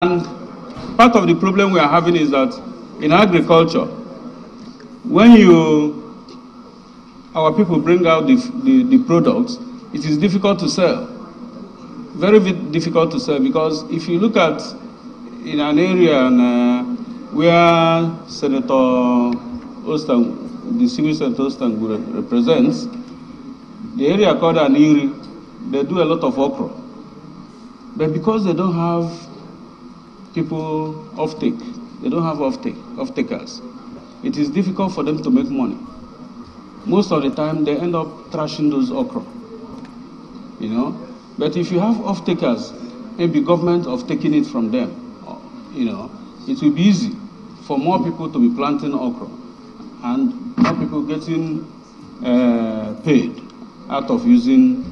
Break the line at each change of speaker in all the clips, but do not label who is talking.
And part of the problem we are having is that in agriculture, when our people bring out the products, it is difficult to sell. Very difficult to sell, because if you look at in an area where Senator Ostan, the civil Senator Ostan represents, the area called Aniri, they do a lot of okra. But because they don't have people offtake, they don't have off-takers, it is difficult for them to make money. Most of the time, they end up trashing those okra, you know. But if you have off-takers, maybe government taking it from them, you know, it will be easy for more people to be planting okra and more people getting paid out of using,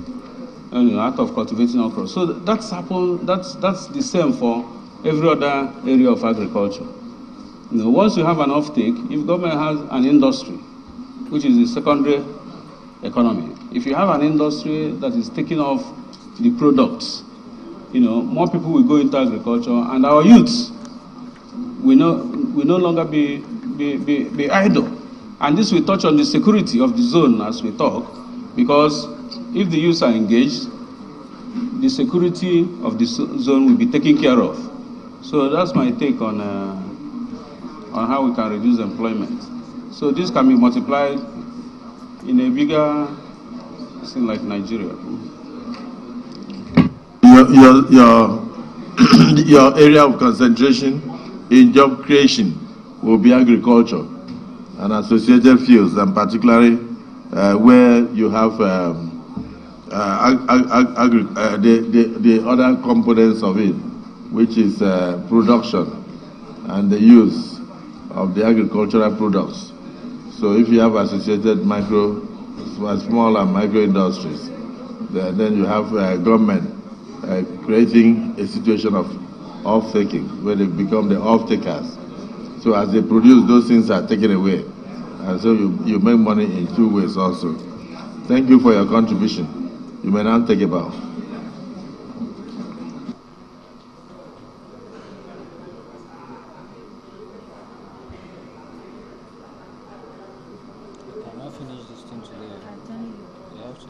out of cultivating okra. So that's the same for every other area of agriculture. You know, once you have an offtake, if government has an industry, which is the secondary economy, if you have an industry that is taking off the products, you know, more people will go into agriculture, and our youths will no longer be idle. And this will touch on the security of the zone as we talk, because if the youths are engaged, the security of the zone will be taken care of. So that's my take on how we can reduce employment. So this can be multiplied in a bigger thing like Nigeria.
Your area of concentration in job creation will be agriculture and associated fields, and particularly where you have the other components of it, which is production and the use of the agricultural products. So if you have associated small and micro industries, then you have government creating a situation of off-taking, where they become the off-takers. So as they produce, those things are taken away. And so you make money in two ways also. Thank you for your contribution. You may now take a bow.
Finish this thing today. You have to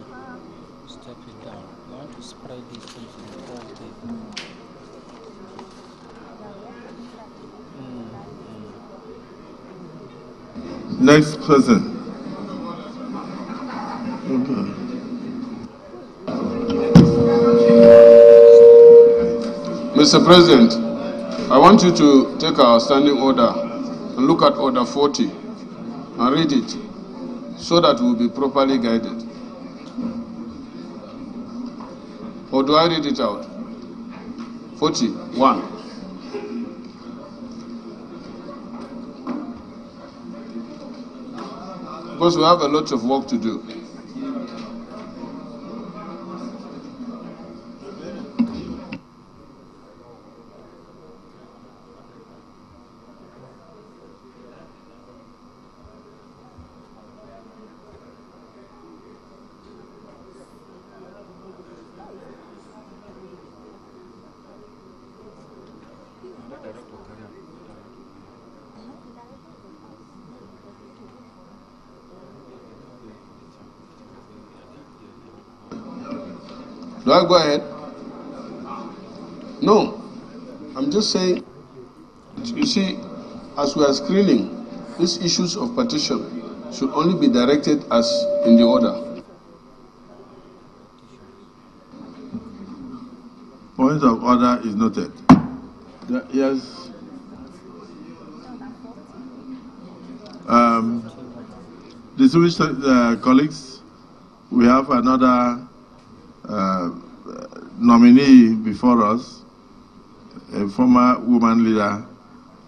step it down. You have to spread these things in the whole day.
Next person. Okay.
Mr. President, I want you to take our standing order and look at Order 40 and read it, so that we'll be properly guided. Or do I read it out? 41. Because we have a lot of work to do. Do I go ahead? No. I'm just saying, you see, as we are screening, these issues of petition should only be directed as in the order.
Point of order is noted. Yes. Distinguished colleagues, we have another nominee before us, a former woman leader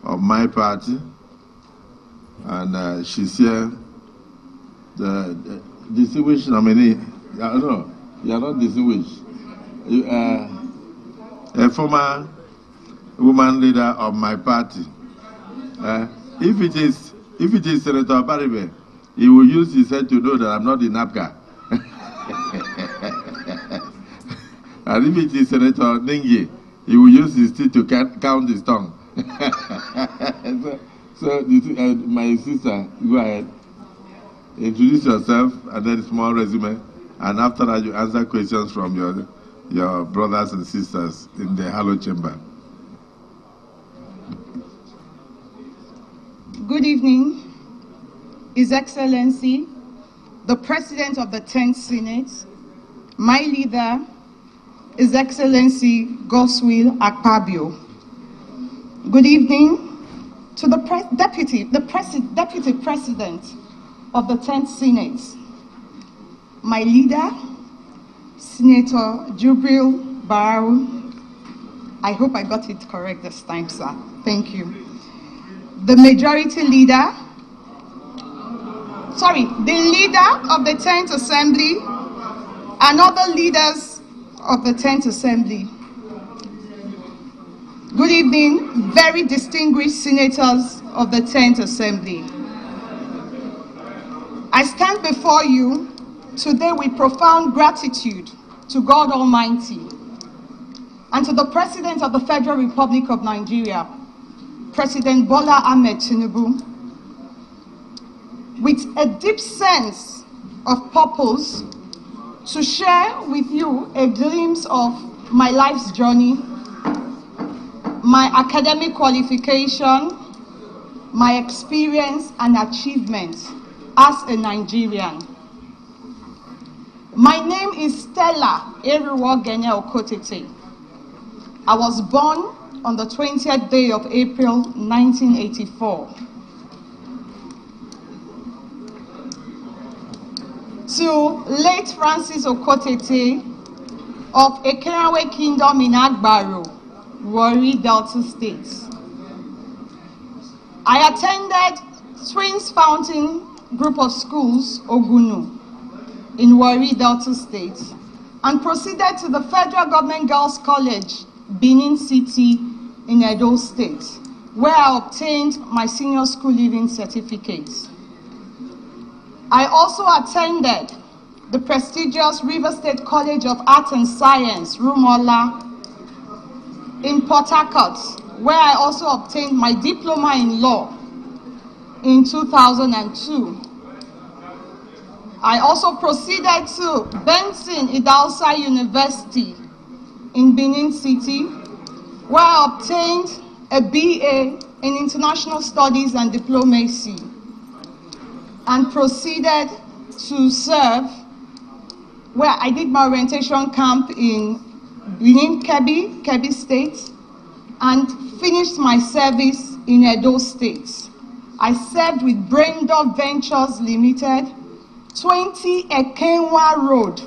of my party, and she's here. The distinguished nominee, no, you are not distinguished. A former woman leader of my party. If it is Senator Baribe, he will use his head to know that I'm not in NAPCA. And if it is Senator Nengi, he will use his teeth to count his tongue. so my sister, go ahead. Introduce yourself and then small resume. And after that, you answer questions from your brothers and sisters in the Hello Chamber.
Good evening, His Excellency, the President of the 10th Senate, my leader, His Excellency Godswill Akpabio. Good evening to the Deputy President of the 10th Senate, my leader, Senator Jubril Barrow. I hope I got it correct this time, sir. Thank you. The Majority Leader, the leader of the 10th Assembly and other leaders of the 10th Assembly. Good evening, very distinguished senators of the 10th Assembly. I stand before you today with profound gratitude to God Almighty and to the President of the Federal Republic of Nigeria, President Bola Ahmed Tinubu, with a deep sense of purpose to share with you a glimpse of my life's journey, my academic qualification, my experience and achievements as a Nigerian. My name is Stella Eriwo Gene Okotete. I was born on the 20th day of April, 1984. To late Francis Okotete of Ekerawe Kingdom in Agbaro, Warri, Delta State. I attended Twins Fountain Group of Schools, Ogunu, in Warri, Delta State, and proceeded to the Federal Government Girls College, Benin City, in Edo State, where I obtained my senior school leaving certificate. I also attended the prestigious River State College of Art and Science, Rumola, in Port Harcourt, where I also obtained my diploma in law in 2002. I also proceeded to Benson Idausa University in Benin City, where I obtained a BA in International Studies and Diplomacy, and proceeded to serve, where I did my orientation camp in Benin, Kebbi State, and finished my service in Edo State. I served with Braindor Ventures Limited, 20 Ekenwa Road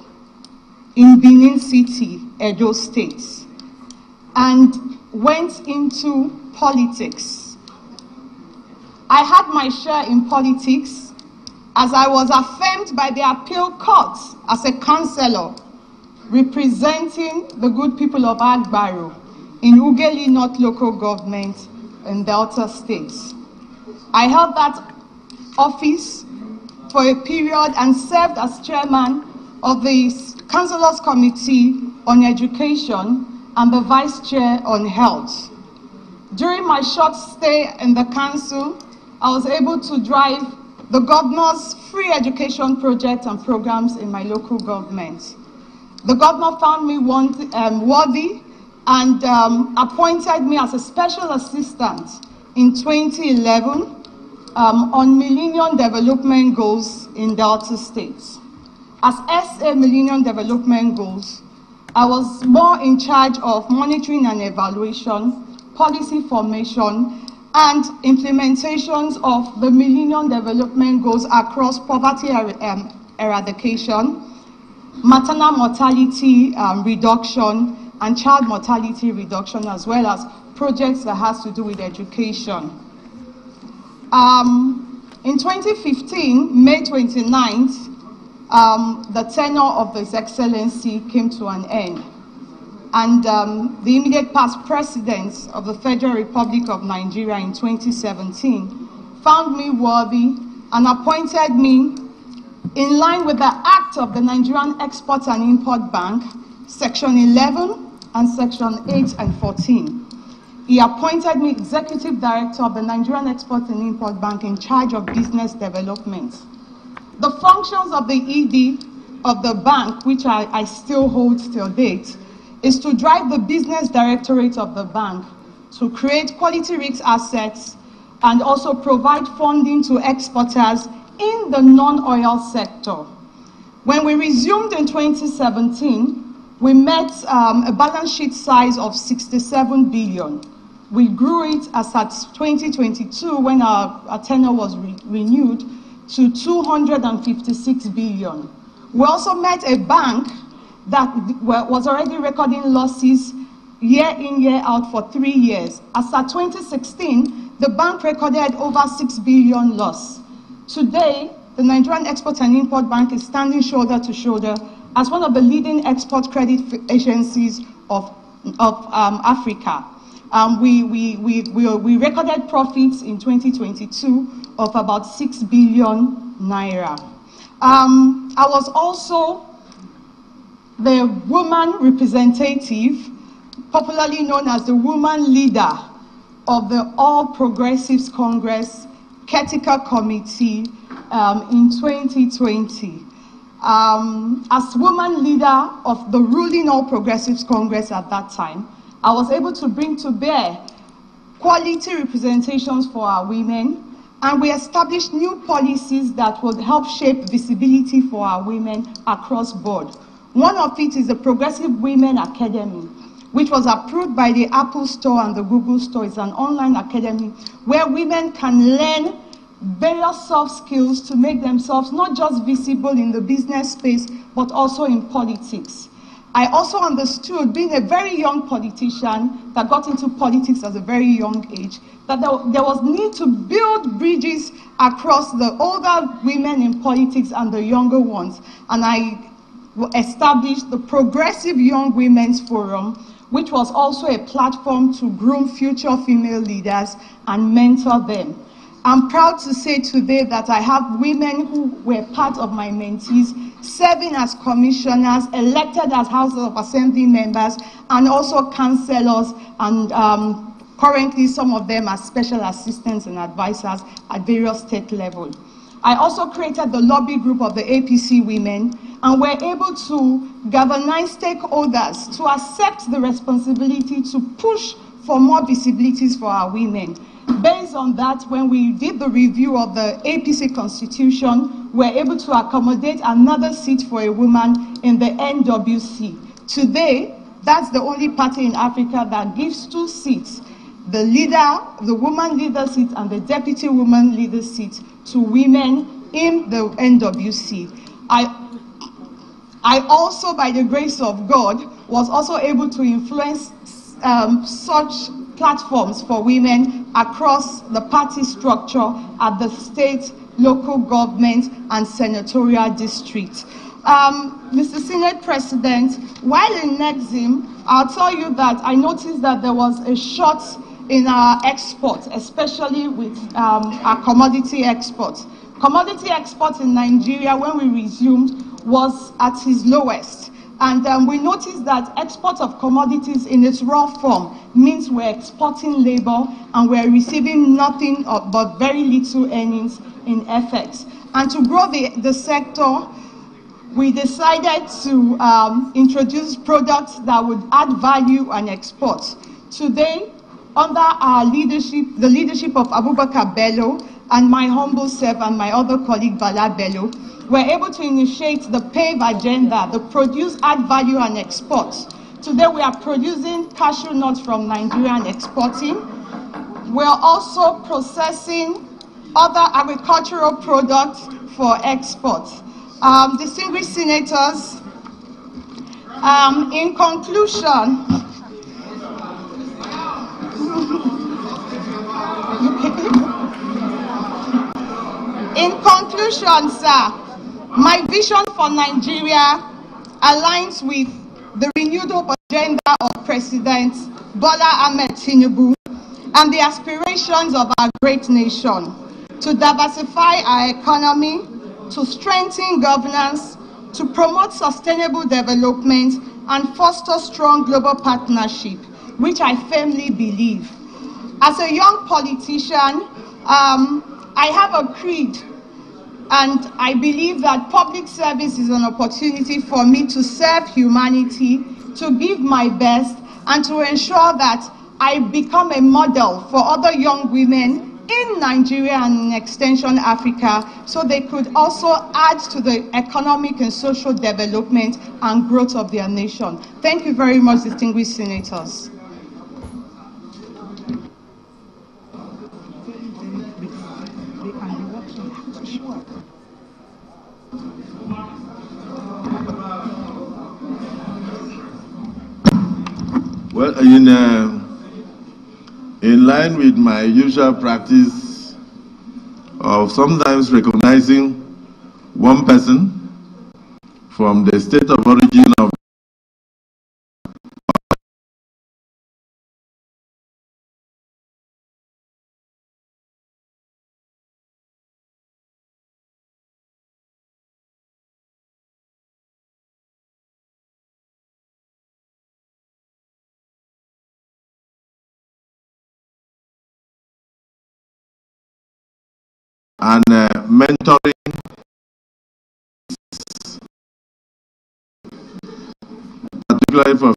in Benin City, Edo State, and went into politics. I had my share in politics as I was affirmed by the appeal court as a councillor representing the good people of Agbaro in Ugeli North Local Government in Delta State. I held that office for a period and served as chairman of the Councillors Committee on Education and the vice chair on health. During my short stay in the council, I was able to drive the governor's free education projects and programs in my local government. The governor found me worthy and appointed me as a special assistant in 2011 on Millennium Development Goals in Delta State. As SA Millennium Development Goals, I was more in charge of monitoring and evaluation, policy formation, and implementations of the Millennium Development Goals across poverty eradication, maternal mortality reduction, and child mortality reduction, as well as projects that has to do with education. In 2015, May 29th, the tenure of His Excellency came to an end. And the immediate past president of the Federal Republic of Nigeria in 2017 found me worthy and appointed me in line with the Act of the Nigerian Export and Import Bank, Section 11, and Section 8 and 14. He appointed me Executive Director of the Nigerian Export and Import Bank in charge of business development. The functions of the ED of the bank, which I still hold till date, is to drive the business directorate of the bank, to create quality risk assets, and also provide funding to exporters in the non-oil sector. When we resumed in 2017, we met a balance sheet size of 67 billion. We grew it as at 2022, when our tenure was renewed, to 256 billion. We also met a bank that was already recording losses year in, year out for 3 years. As at 2016, the bank recorded over 6 billion loss. Today, the Nigerian Export and Import Bank is standing shoulder to shoulder as one of the leading export credit agencies of Africa. We recorded profits in 2022 of about 6 billion naira. I was also the woman representative, popularly known as the woman leader of the All Progressives Congress Critical Committee in 2020. As woman leader of the ruling All Progressives Congress at that time, I was able to bring to bear quality representations for our women, and we established new policies that would help shape visibility for our women across board. One of it is the Progressive Women Academy, which was approved by the Apple Store and the Google Store. It's an online academy where women can learn various soft skills to make themselves not just visible in the business space, but also in politics. I also understood, being a very young politician that got into politics at a very young age, that there was need to build bridges across the older women in politics and the younger ones. And I established the Progressive Young Women's Forum, which was also a platform to groom future female leaders and mentor them. I'm proud to say today that I have women who were part of my mentees, serving as commissioners, elected as House of Assembly members, and also councillors, and currently some of them as special assistants and advisors at various state levels. I also created the lobby group of the APC women, and were able to galvanize stakeholders to accept the responsibility to push for more visibilities for our women. Based on that, when we did the review of the APC constitution, we were able to accommodate another seat for a woman in the NWC. Today, that's the only party in Africa that gives 2 seats, the leader, the woman leader seat, and the deputy woman leader seat, to women in the NWC. I also, by the grace of God, was also able to influence such platforms for women across the party structure at the state, local government, and senatorial district. Mr. Senate President, while in Nexim, I'll tell you that I noticed that there was a short in our exports, especially with our commodity exports. Commodity exports in Nigeria, when we resumed, was at its lowest. And we noticed that export of commodities in its raw form means we're exporting labor and we're receiving nothing but very little earnings in FX. And to grow the sector, we decided to introduce products that would add value and export. Today, under our leadership, the leadership of Abubakar Bello and my humble self and my other colleague Bala Bello, we're able to initiate the PAVE agenda, the produce, add value and export. Today we are producing cashew nuts from Nigeria and exporting. We're also processing other agricultural products for export. Distinguished senators, in conclusion, sir, my vision for Nigeria aligns with the renewed hope agenda of President Bola Ahmed Tinubu and the aspirations of our great nation to diversify our economy, to strengthen governance, to promote sustainable development, and foster strong global partnership, which I firmly believe. As a young politician, I have a creed, and I believe that public service is an opportunity for me to serve humanity, to give my best, and to ensure that I become a model for other young women in Nigeria and in extension Africa, so they could also add to the economic and social development and growth of their nation. Thank you very much, distinguished senators.
Well, in line with my usual practice of sometimes recognizing one person from the state of origin of and mentoring, particularly for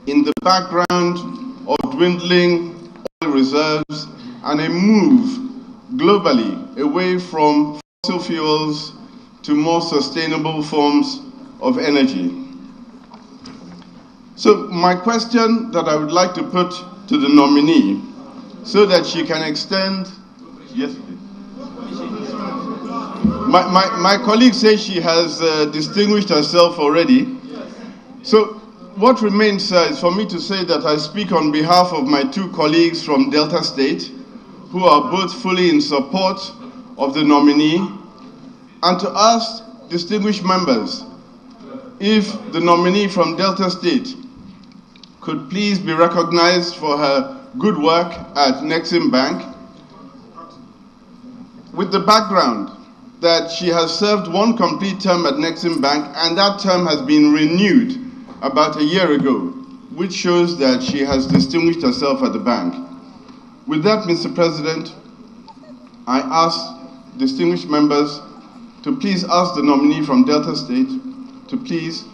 in the background of dwindling oil reserves and a move globally away from fossil fuels to more sustainable forms of energy. So my question that I would like to put to the nominee, so that she can extend, yes please. My colleague says she has distinguished herself already. So what remains is for me to say that I speak on behalf of my two colleagues from Delta State, who are both fully in support of the nominee, and to ask distinguished members if the nominee from Delta State could please be recognized for her good work at Nexim Bank, with the background that she has served one complete term at Nexim Bank, and that term has been renewed about a year ago, which shows that she has distinguished herself at the bank. With that, Mr. President, I ask distinguished members to please ask the nominee from Delta State to please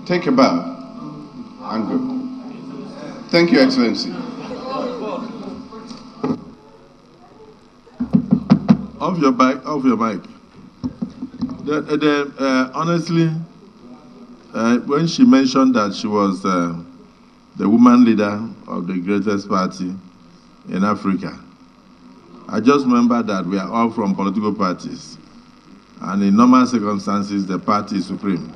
take a bow and go. Thank you, Excellency.
Off your mic. Honestly, when she mentioned that she was the woman leader of the greatest party in Africa, I just remember that we are all from political parties, and in normal circumstances, the party is supreme.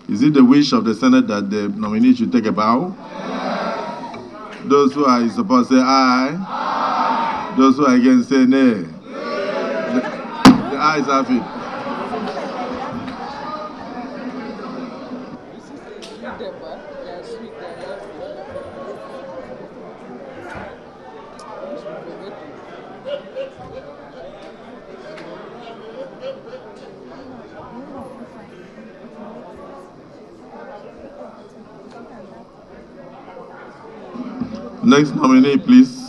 Is it the wish of the Senate that the nominee should take a bow? Yes. Those who are in support say aye. Aye. Those who are against say nay. The ayes have it. Next nominee, please.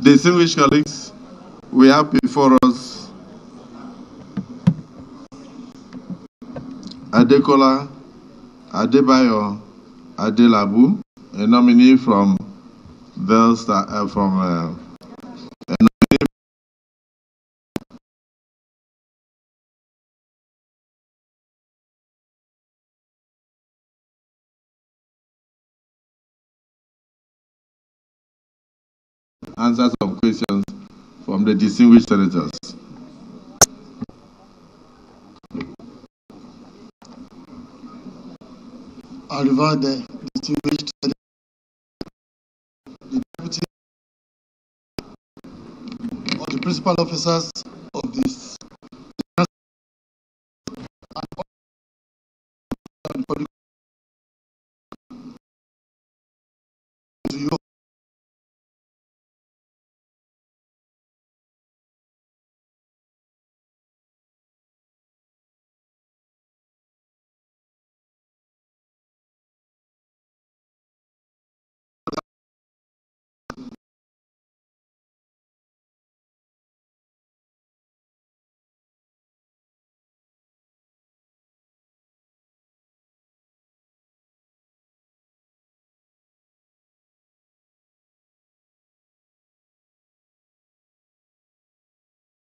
Distinguished colleagues, we have before us Adekola Adebayo Adelabu, a nominee from answer some questions from the distinguished senators.
I invite the distinguished senator, the deputy, or the principal officers of this and public to you.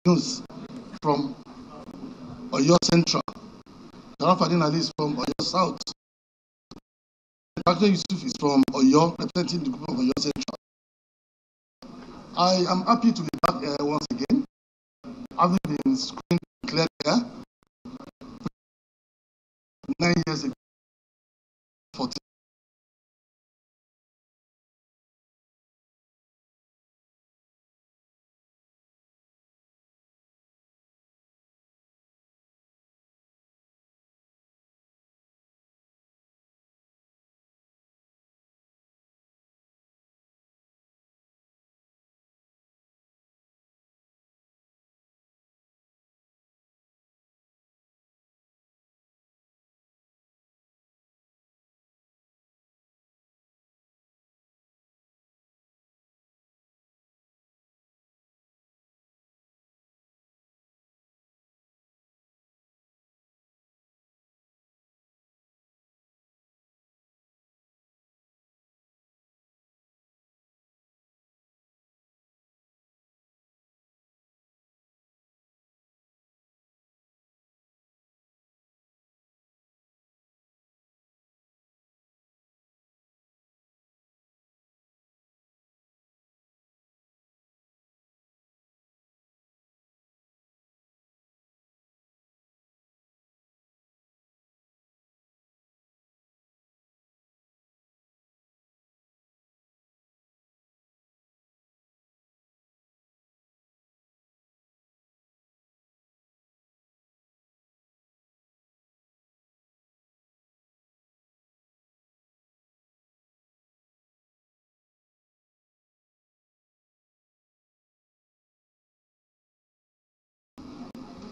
News from Oyo Central. Tarafadin Ali is from Oyo South. Dr. Yusuf is from Oyo, representing the group of Oyo Central. I am happy to be back here once again, having been screened clear here 9 years ago. 14.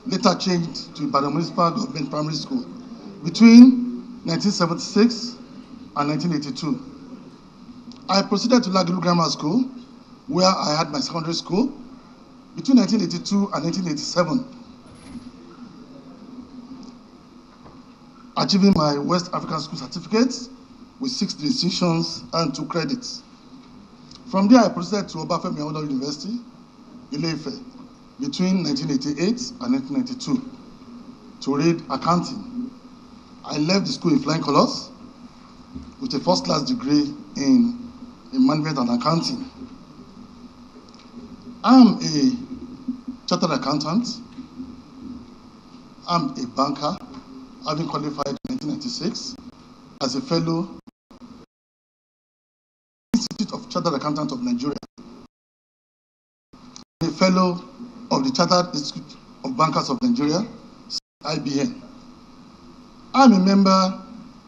Later changed to Ibadan Municipal Government Primary School between 1976 and 1982. I proceeded to Lagelu Grammar School, where I had my secondary school between 1982 and 1987, achieving my West African School certificate with 6 distinctions and 2 credits. From there, I proceeded to Obafemi Awolowo University, Ile-Ife, between 1988 and 1992 to read accounting. I left the school in flying colors with a first-class degree in management and accounting. I'm a chartered accountant. I'm a banker, having qualified in 1996 as a fellow Institute of Chartered Accountants of Nigeria, a fellow of the Chartered Institute of Bankers of Nigeria, IBN. I'm a member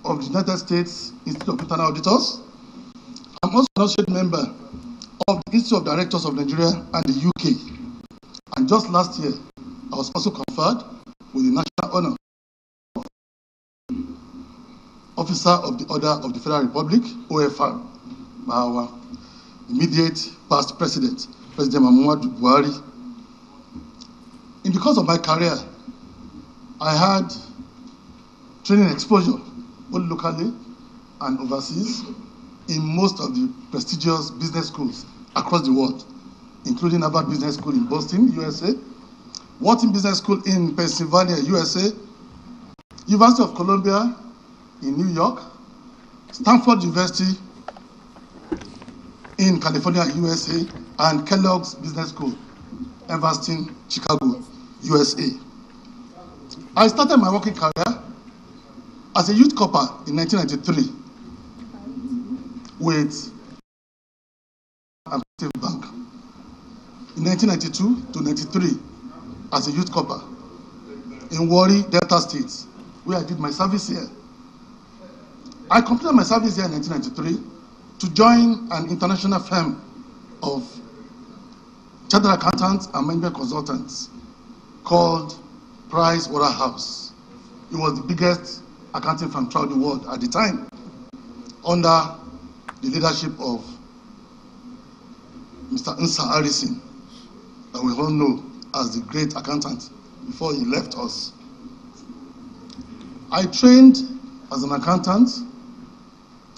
of the United States Institute of Internal Auditors. I'm also an associate member of the Institute of Directors of Nigeria and the UK. And just last year, I was also conferred with the National Honor Officer of the Order of the Federal Republic, OFR, by our immediate past president, President Muhammadu Buhari. In the course of my career, I had training exposure, both locally and overseas, in most of the prestigious business schools across the world, including Harvard Business School in Boston, USA, Wharton Business School in Pennsylvania, USA, University of Columbia in New York, Stanford University in California, USA, and Kellogg's Business School, Evanston, Chicago, USA. I started my working career as a youth corper in 1993 with Active Bank. In 1992 to 93 as a youth corper in Warri, Delta State, where I did my service here. I completed my service here in 1993 to join an international firm of chartered accountants and management consultants called Price Waterhouse. It was the biggest accounting firm throughout the world at the time, under the leadership of Mr. Nsa Harrison, that we all know as the great accountant before he left us. I trained as an accountant,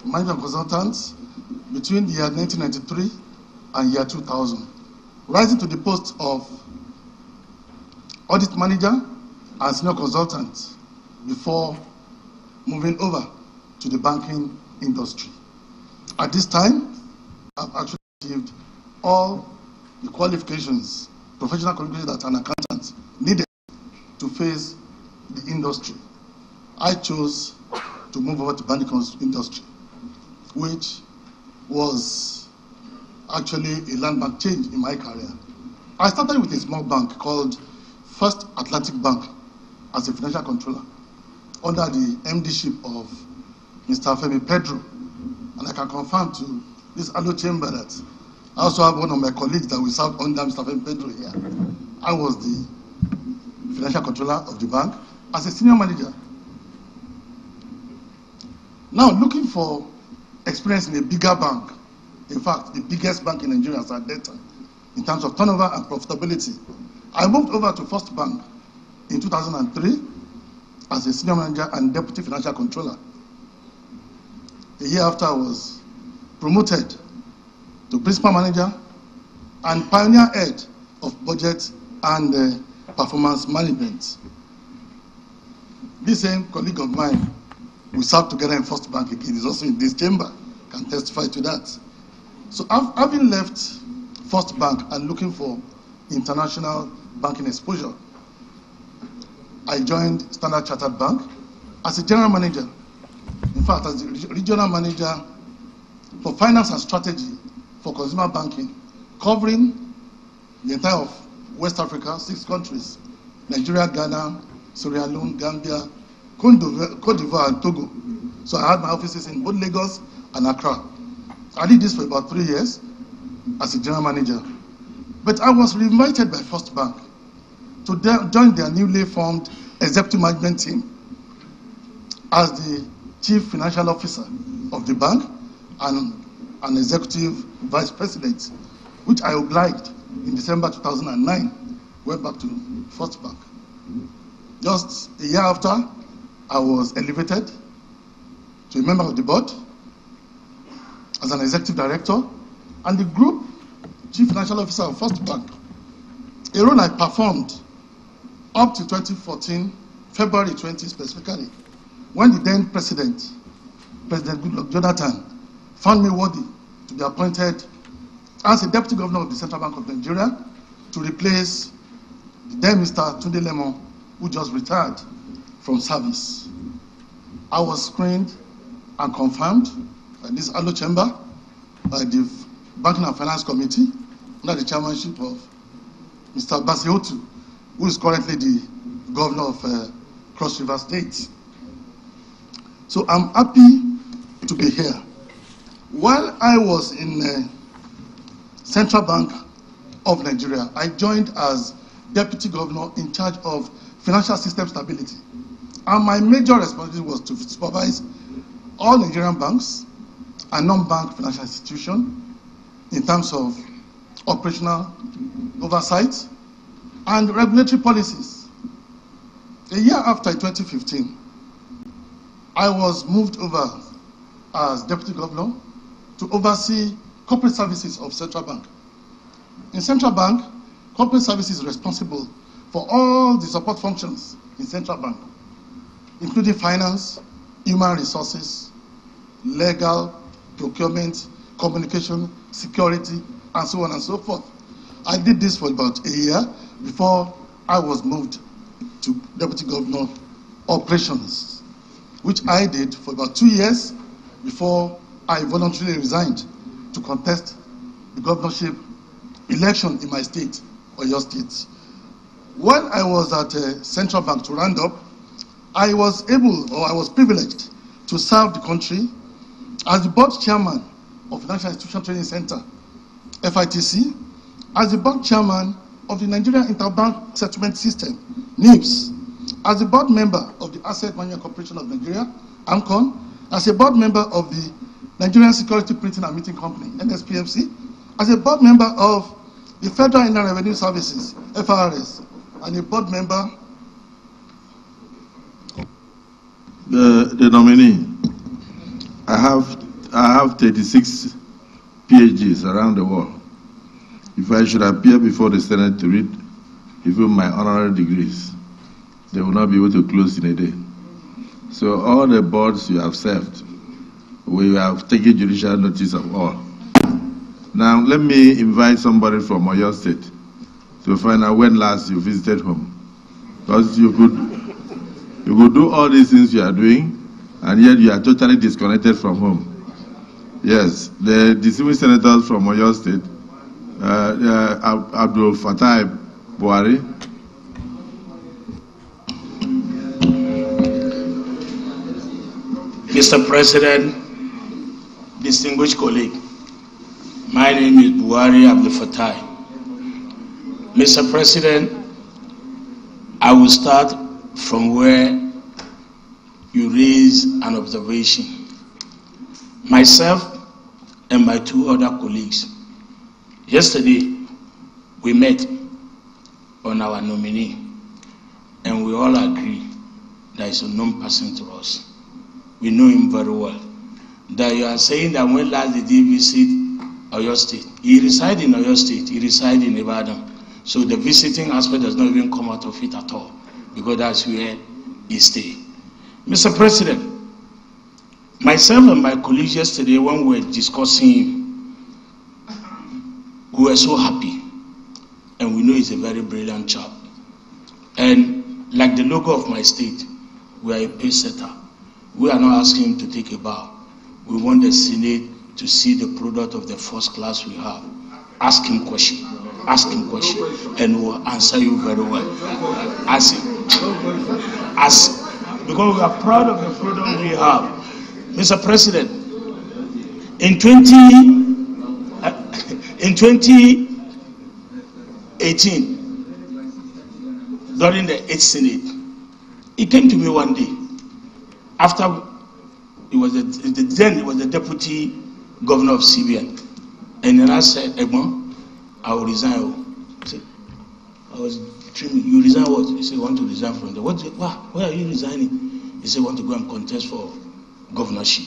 management consultant, between the year 1993 and year 2000, rising to the post of audit manager and senior consultant before moving over to the banking industry. At this time, I've actually achieved all the qualifications, professional qualifications that an accountant needed to face the industry. I chose to move over to banking industry, which was actually a landmark change in my career. I started with a small bank called First Atlantic Bank as a financial controller under the MDship of Mr. Femi Pedro. And I can confirm to this Allo chamber that I also have one of my colleagues that we served under Mr. Femi Pedro here. I was the financial controller of the bank as a senior manager. Now looking for experience in a bigger bank, in fact, the biggest bank in Nigeria at that time, in terms of turnover and profitability, I moved over to First Bank in 2003 as a senior manager and deputy financial controller. A year after, I was promoted to principal manager and pioneer head of budget and performance management. This same colleague of mine, we served together in First Bank again, is also in this chamber, can testify to that. So having left First Bank and looking for international banking exposure, I joined Standard Chartered Bank as a general manager. In fact, as the regional manager for finance and strategy for consumer banking, covering the entire of West Africa, 6 countries, Nigeria, Ghana, Sierra Leone, Gambia, Cote d'Ivoire, and Togo. So I had my offices in both Lagos and Accra. I did this for about 3 years as a general manager. But I was reinvited by First Bank to join their newly formed executive management team as the chief financial officer of the bank and an executive vice president, which I obliged in December 2009, went back to First Bank. Just a year after, I was elevated to a member of the board as an executive director and the group chief financial officer of First Bank, a role I performed up to 2014, February 20 specifically, when the then President Goodluck Jonathan, found me worthy to be appointed as a Deputy Governor of the Central Bank of Nigeria to replace the then Mr. Tunde Lemon, who just retired from service. I was screened and confirmed by this Allo chamber, by the Banking and Finance Committee, under the chairmanship of Mr. Basiotu, who is currently the governor of Cross River State. So I'm happy to be here. While I was in Central Bank of Nigeria, I joined as Deputy Governor in charge of financial system stability. And my major responsibility was to supervise all Nigerian banks and non-bank financial institutions in terms of operational oversight and regulatory policies. A year after, in 2015, I was moved over as Deputy Governor to oversee corporate services of Central Bank. In Central Bank, corporate services is responsible for all the support functions in Central Bank, including finance, human resources, legal, procurement, communication, security, and so on and so forth. I did this for about a year before I was moved to Deputy Governor Operations, which I did for about 2 years before I voluntarily resigned to contest the governorship election in my state, or your state. When I was at Central Bank, to round up, I was privileged to serve the country as the board chairman of Financial Institution Training Center, FITC, as the board chairman of the Nigerian Interbank Settlement System, NIBS, as a board member of the Asset Management Corporation of Nigeria, AMCON, as a board member of the Nigerian Security Printing and Meeting Company, NSPMC, as a board member of the Federal Inland Revenue Services, FRS, and a board member.
The nominee. I have 36 PhDs around the world. If I should appear before the Senate to read even my honorary degrees, they will not be able to close in a day. So all the boards you have served, we have taken judicial notice of all. Now let me invite somebody from Oyo State to find out when last you visited home. Because you could do all these things you are doing, and yet you are totally disconnected from home. Yes, the distinguished senators from Oyo State, Abdul Fattah Buhari.
Mr. President, distinguished colleague, my name is Buhari Abdul Fattah. Mr. President, I will start from where you raise an observation. Myself and my two other colleagues, yesterday we met on our nominee, and we all agree that he's a known person to us. We know him very well. That you are saying that when last did he visit Oyo State? He resides in Oyo State, he resides in Ibadan. So the visiting aspect does not even come out of it at all, because that's where he stays. Mr. President, myself and my colleagues yesterday, when we were discussing him, we were so happy, and we know he's a very brilliant chap. And like the logo of my state, we are a pace setter. We are not asking him to take a bow. We want the Senate to see the product of the first class we have. Ask him question, and we'll answer you very well. Because we are proud of the product we have. Mr. President, in 2018, during the 8th Senate, he came to me one day, after he was the deputy governor of CBN, and then I said, Egbon, I will resign. I was dreaming, you resign what? He said, I want to resign from there. Why are you resigning? He said, I want to go and contest for governorship.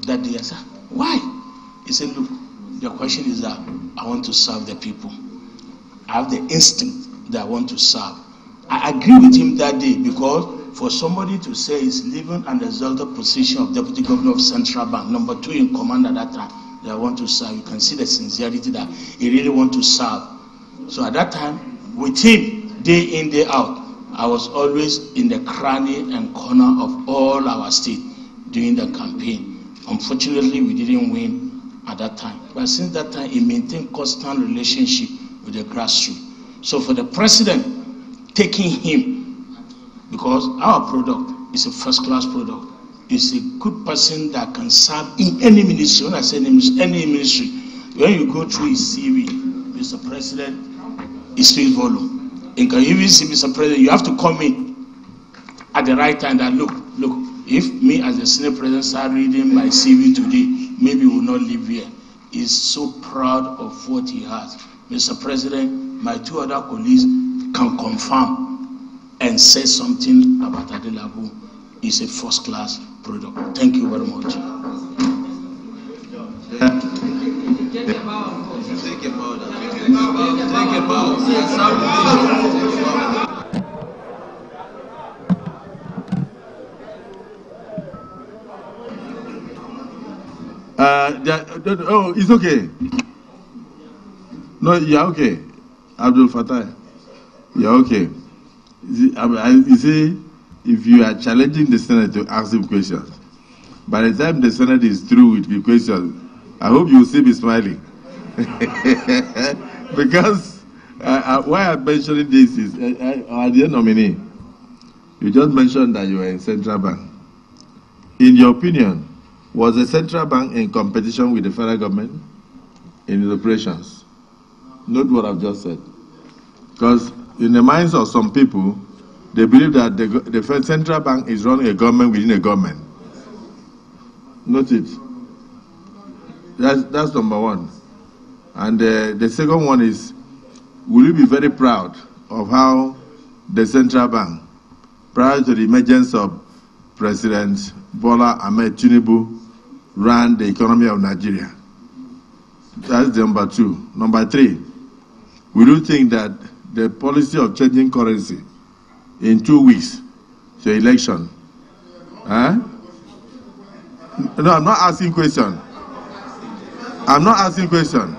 That day I said, why? He said, look, the question is that I want to serve the people. I have the instinct that I want to serve. I agree with him that day, because for somebody to say he's leaving an exalted position of deputy governor of Central Bank, number 2 in command at that time, that I want to serve, you can see the sincerity that he really wants to serve. So at that time, with him, day in, day out, I was always in the cranny and corner of all our state during the campaign. Unfortunately, we didn't win at that time. But since that time, he maintained constant relationship with the grassroots. So for the president taking him, because our product is a first-class product, is a good person that can serve in any ministry. When I say any ministry, when you go through his CV, Mr. President, it speaks volume. And can you even see, Mr. President, you have to come in at the right time that, look, if me as the Senate President start reading my CV today, maybe we will not live here. He's so proud of what he has. Mr. President, my two other colleagues can confirm and say something about Adelabu. It's a first-class product. Thank you very much.
Oh, it's okay. No, you're okay. Abdul Fattah, you're okay. You see, if you are challenging the Senate to ask him questions, by the time the Senate is through with the questions, I hope you will still be smiling. Because why I'm mentioning this is, dear nominee, you just mentioned that you were in Central Bank. In your opinion, was the Central Bank in competition with the federal government in its operations? Note what I've just said. Because in the minds of some people, they believe that the Central Bank is running a government within a government. Note it. That's number one. And the second one is, will you be very proud of how the Central Bank, prior to the emergence of President Bola Ahmed Tinubu, ran the economy of Nigeria? That's number two. Number three, will you think that the policy of changing currency in 2 weeks to election? No, I'm not asking question. I'm not asking question.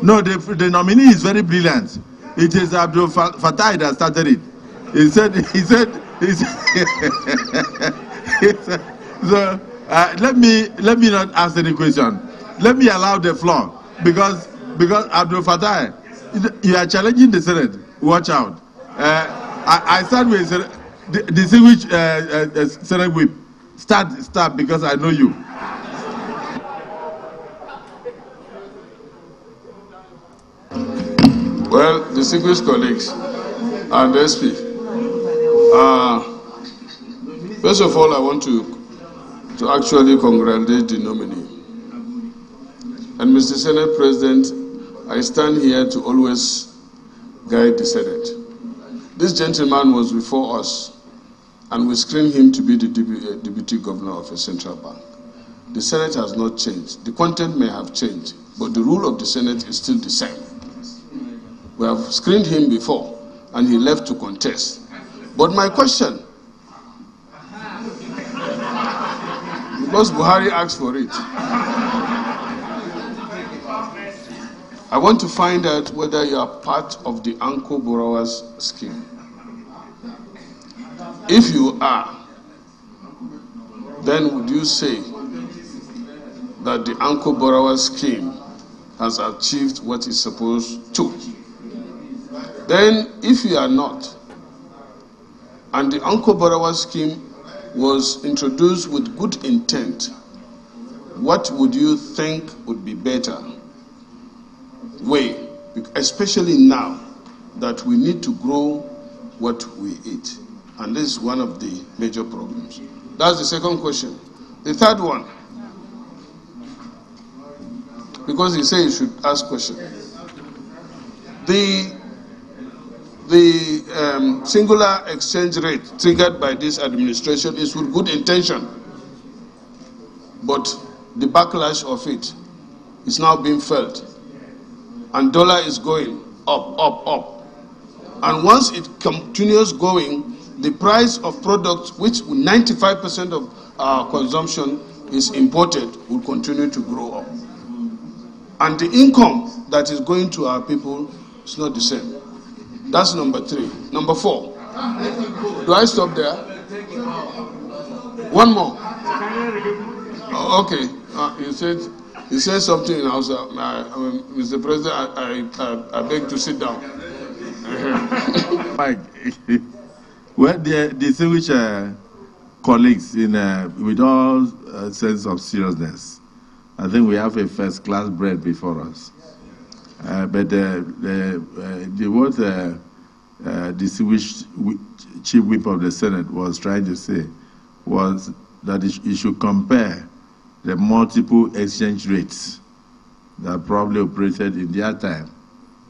No, the nominee is very brilliant. It is Abdul Fattah that started it. He said, so let me not ask any question. Let me allow the floor because Abdul Fattah, you are challenging the Senate. Watch out. I start with distinguished Senate Whip. Start because I know you.
Well, distinguished colleagues and SP, first of all, I want to actually congratulate the nominee. And Mr. Senate President, I stand here to always guide the Senate. This gentleman was before us, and we screened him to be the deputy governor of a central bank. The Senate has not changed. The content may have changed, but the rule of the Senate is still the same. We have screened him before, and he left to contest. But my question, because Buhari asked for it, I want to find out whether you are part of the Anchor Borrowers Scheme. If you are, then would you say that the Anchor Borrowers Scheme has achieved what it's supposed to? Then, if you are not, and the Anchor Borrowers Scheme was introduced with good intent, what would you think would be better way, especially now that we need to grow what we eat? And this is one of the major problems. That's the second question. The third one, because he said you should ask questions. The singular exchange rate triggered by this administration is with good intention, but the backlash of it is now being felt, and dollar is going up. And once it continues going, the price of products, which 95% of our consumption is imported, will continue to grow up. And the income that is going to our people is not the same. That's number 3. Number 4. Do I stop there? One more. Okay. You said something in Hausa. Mr. President, I beg to sit down.
Mike, well, the distinguished colleagues, with all sense of seriousness, I think we have a first-class bread before us. But what distinguished Chief Whip of the Senate was trying to say was that it should compare the multiple exchange rates that probably operated in their time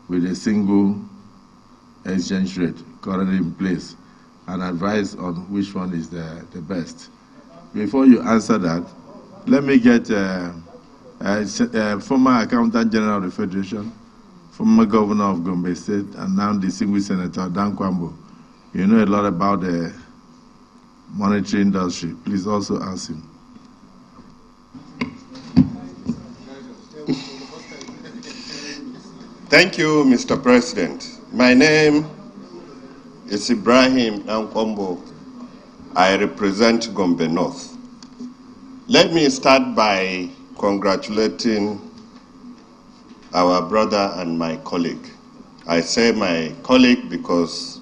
with a single exchange rate currently in place and advise on which one is the best. Before you answer that, let me get former Accountant General of the Federation, former Governor of Gombe State, and now distinguished Senator Dan Kwambo. You know a lot about the monetary industry. Please also ask him.
Thank you, Mr. President. My name is Ibrahim Nkwambo. I represent Gombe North. Let me start by congratulating our brother and my colleague. I say my colleague because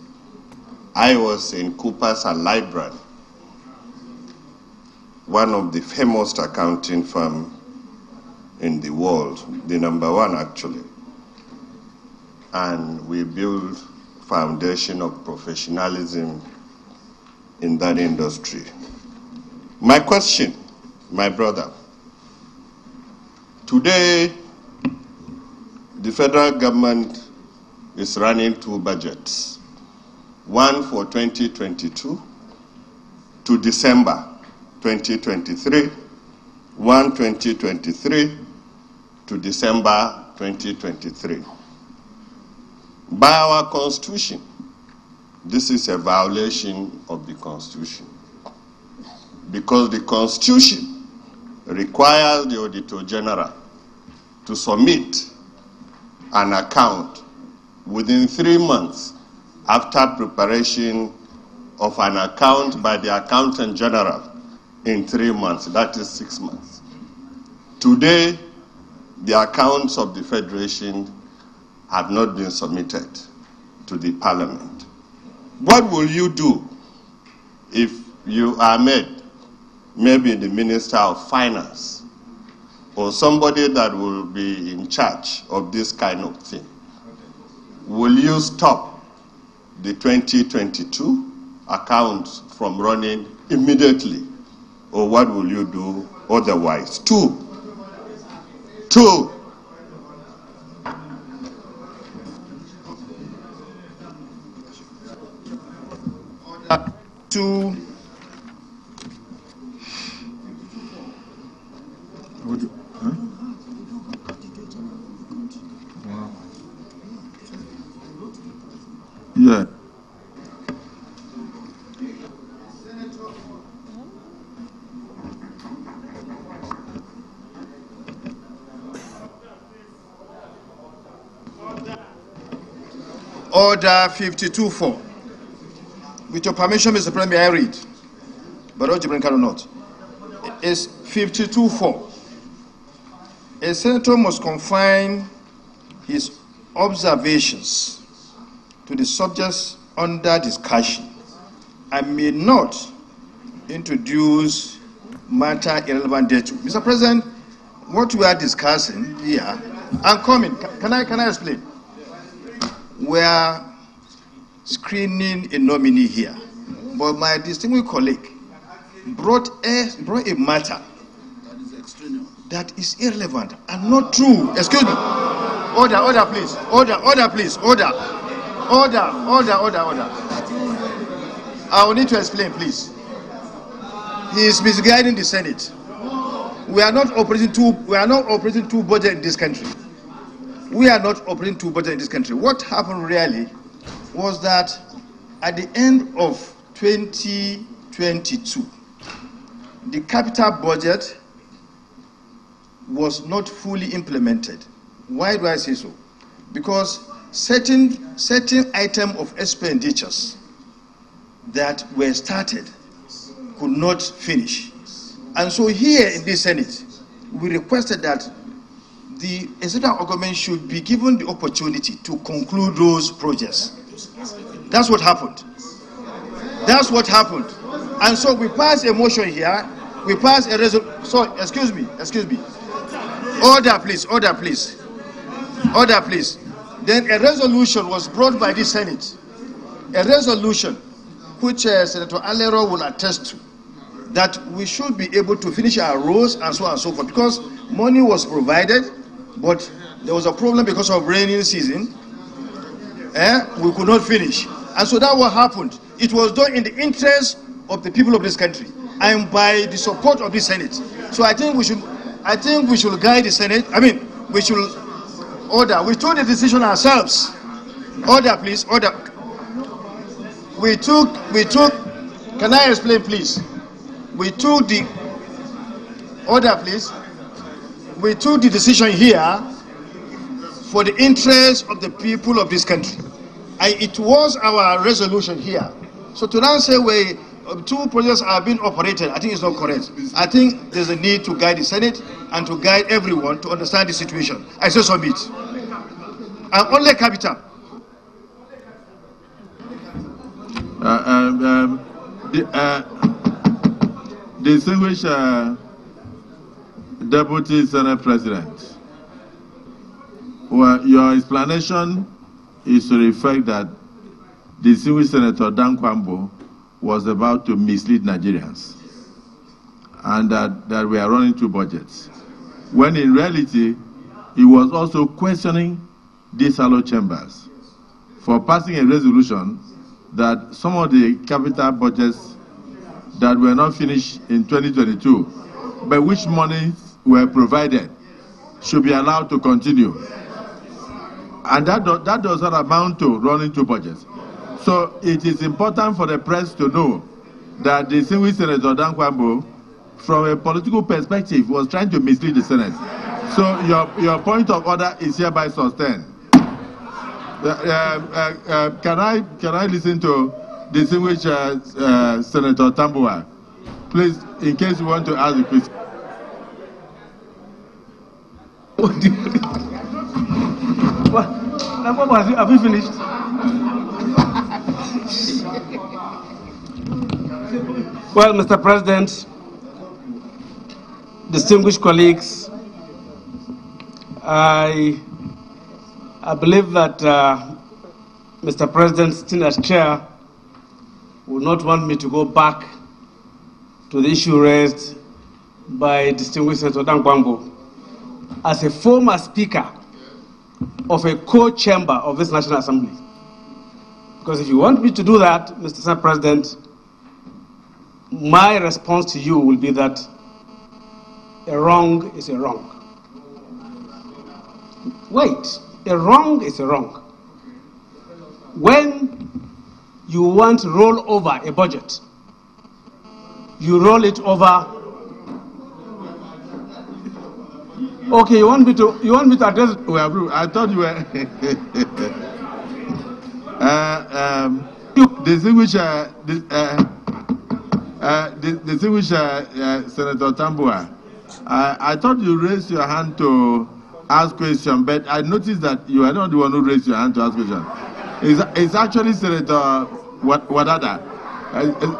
I was in Coopers & Lybrand, one of the famous accounting firms in the world, the #1 actually. And we built foundation of professionalism in that industry. My question, my brother, today the federal government is running 2 budgets, one for 2022 to December 2023, one 2023 to December 2023. By our Constitution, this is a violation of the Constitution, because the Constitution requires the Auditor General to submit an account within 3 months after preparation of an account by the Accountant General in 3 months, that is 6 months. Today, the accounts of the Federation have not been submitted to the Parliament. What will you do if you are made maybe the Minister of Finance or somebody that will be in charge of this kind of thing? Will you stop the 2022 accounts from running immediately, or what will you do otherwise? Two.
Yeah.
Order 52-4. With your permission, Mr. President, may I read? But Ojibren cannot. It's 52-4. A senator must confine his observations to the subjects under discussion and may not introduce matter irrelevant thereto. Mr. President, what we are discussing here, I'm coming. Can I explain? We are screening a nominee here, but my distinguished colleague brought a matter that is irrelevant and not true. Excuse me. Order, please. Order, please. Order. I will need to explain, please. He is misguiding the Senate. We are not operating two budgets in this country. We are not operating 2 budgets in this country. What happened really was that at the end of 2022, the capital budget was not fully implemented. Why do I say so? Because certain items of expenditures that were started could not finish. And so here in this Senate, we requested that the executive government should be given the opportunity to conclude those projects. That's what happened. And so we passed a motion here. We passed a resolution. So, excuse me. Order, please. Then a resolution was brought by the Senate. A resolution which Senator Alero will attest to, that we should be able to finish our roads and so on and so forth, because money was provided, but there was a problem because of rainy season. We could not finish. And so that what happened. It was done in the interest of the people of this country and by the support of the Senate. So I think we should guide the Senate. We should order. We took the decision ourselves. Order, please. Order. We took. Can I explain, please? We took the order, please. We took the decision here for the interest of the people of this country. It was our resolution here. So to now say two projects are being operated, I think it's not correct. I think there's a need to guide the Senate and to guide everyone to understand the situation. I say submit. And only capital.
Distinguished Deputy Senate President, well, your explanation is to reflect that distinguished Senator Dan Kwambo was about to mislead Nigerians and that we are running two budgets, when in reality he was also questioning these hollow chambers for passing a resolution that some of the capital budgets that were not finished in 2022, but which monies were provided, should be allowed to continue. And that does not amount to running two budgets. So it is important for the press to know that the distinguished Senator Dan Kwambo, from a political perspective, was trying to mislead the Senate. So your point of order is hereby sustained. Can I listen to distinguished Senator Tambua? Please, in case you want to ask the question.
Have you finished? Well, Mr. President, distinguished colleagues, I believe that Mr. President, sitting as chair, would not want me to go back to the issue raised by distinguished Senator Dan Kwambo as a former speaker of a co-chamber of this National Assembly. Because if you want me to do that, Mr. Senate President, my response to you will be that a wrong is a wrong. Wait, a wrong is a wrong. When you want to roll over a budget, you roll it over. Okay, you want me to address?
Well, I thought you were. Distinguished Senator Tambua, I thought you raised your hand to ask question, but I noticed that you are not the one who raised your hand to ask question. It's actually Senator Wadada.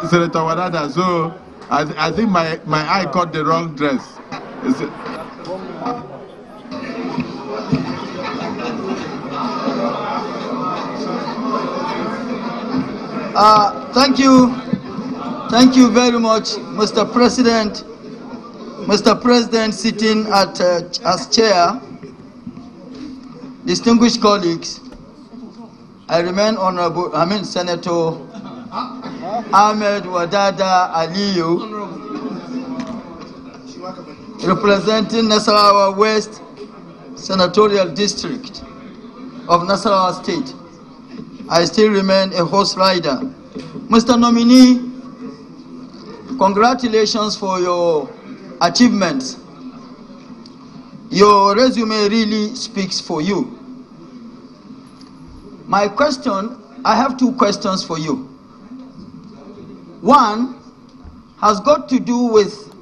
Senator Wadada. So I think my eye caught the wrong dress.
Thank you very much, Mr. President. Mr. President, sitting as chair, distinguished colleagues, I remain honorable. Senator Ahmed Wadada Aliyu, representing Nasarawa West Senatorial District of Nasarawa State. I still remain a horse rider. Mr. Nominee, congratulations for your achievements. Your resume really speaks for you. My question, I have two questions for you. One has got to do with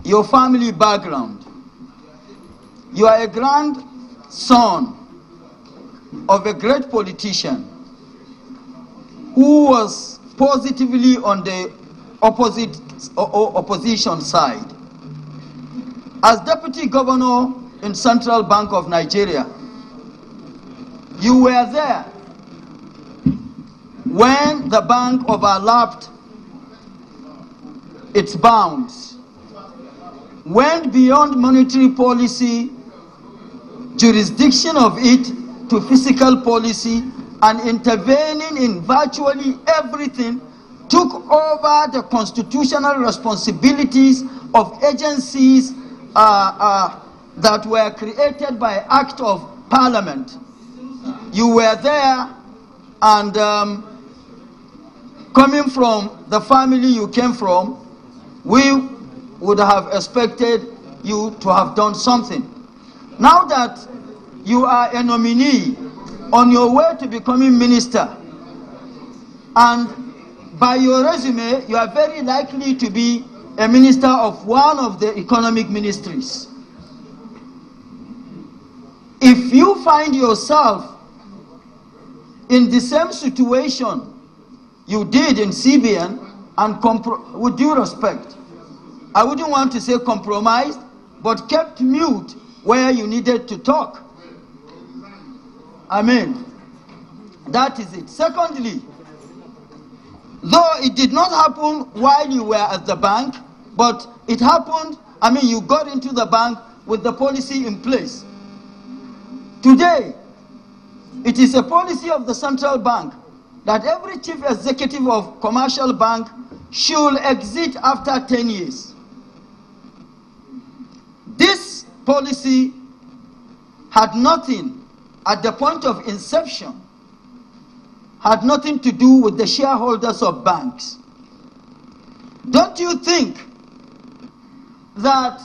your family background. You are a grandson of a great politician who was positively on the opposition side. As Deputy Governor in Central Bank of Nigeria, you were there when the bank overlapped its bounds, went beyond monetary policy, jurisdiction of it, to fiscal policy, and intervening in virtually everything, took over the constitutional responsibilities of agencies that were created by act of parliament. You were there, and coming from the family you came from, we would have expected you to have done something. Now that you are a nominee on your way to becoming minister, and by your resume, you are very likely to be a minister of one of the economic ministries. If you find yourself in the same situation you did in CBN, and with due respect, I wouldn't want to say compromised, but kept mute where you needed to talk. I mean, that is it. Secondly, though it did not happen while you were at the bank, but it happened, I mean, you got into the bank with the policy in place. Today, it is a policy of the central bank that every chief executive of commercial bank should exit after 10 years. This policy had nothing, at the point of inception, had nothing to do with the shareholders of banks. Don't you think that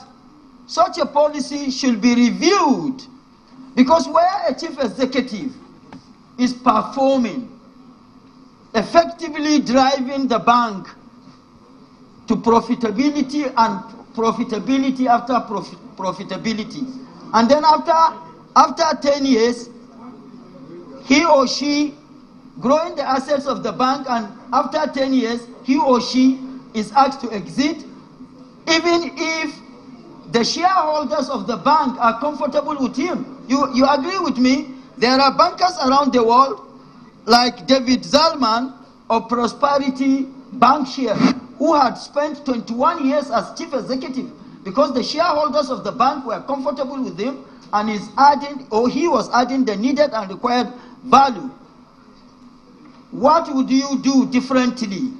such a policy should be reviewed? Because where a chief executive is performing, effectively driving the bank to profitability and profitability after profitability, and then after 10 years, he or she growing the assets of the bank, and after 10 years, he or she is asked to exit, even if the shareholders of the bank are comfortable with him. You agree with me? There are bankers around the world, like David Zalman of Prosperity Bankshare, who had spent 21 years as chief executive because the shareholders of the bank were comfortable with him, and he was adding the needed and required value. What would you do differently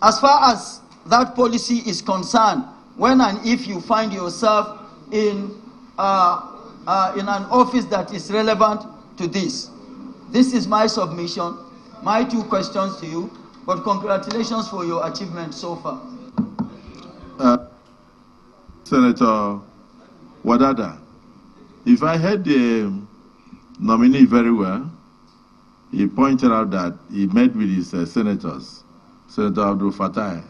as far as that policy is concerned when and if you find yourself in an office that is relevant to this? This is my submission, my 2 questions to you, but congratulations for your achievement so far.
Senator Wadada, if I heard the nominee very well, he pointed out that he met with his senators. Senator Abdul Fattah,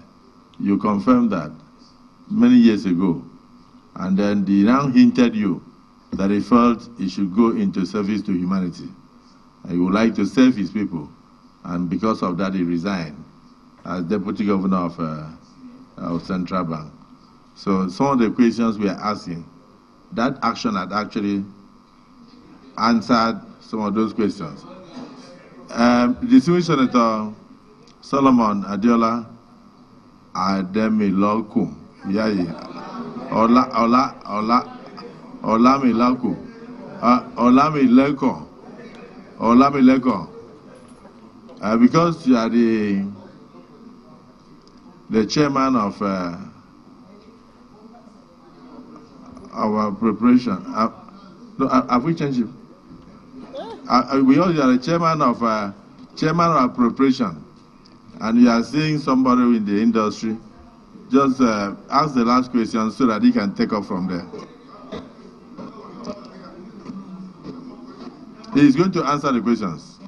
you confirmed that many years ago, and then he now hinted you that he felt he should go into service to humanity. He would like to serve his people, and because of that he resigned as Deputy Governor of Central Bank. So some of the questions we are asking, that action had actually answered some of those questions. Distinguished Senator Solomon Adiola Ademiloku, Olamileko, because you are the chairman of our preparation. No, have we changed it? We all are the chairman of our preparation, and you are seeing somebody in the industry. Just ask the last question so that he can take off from there. He is going to answer the questions.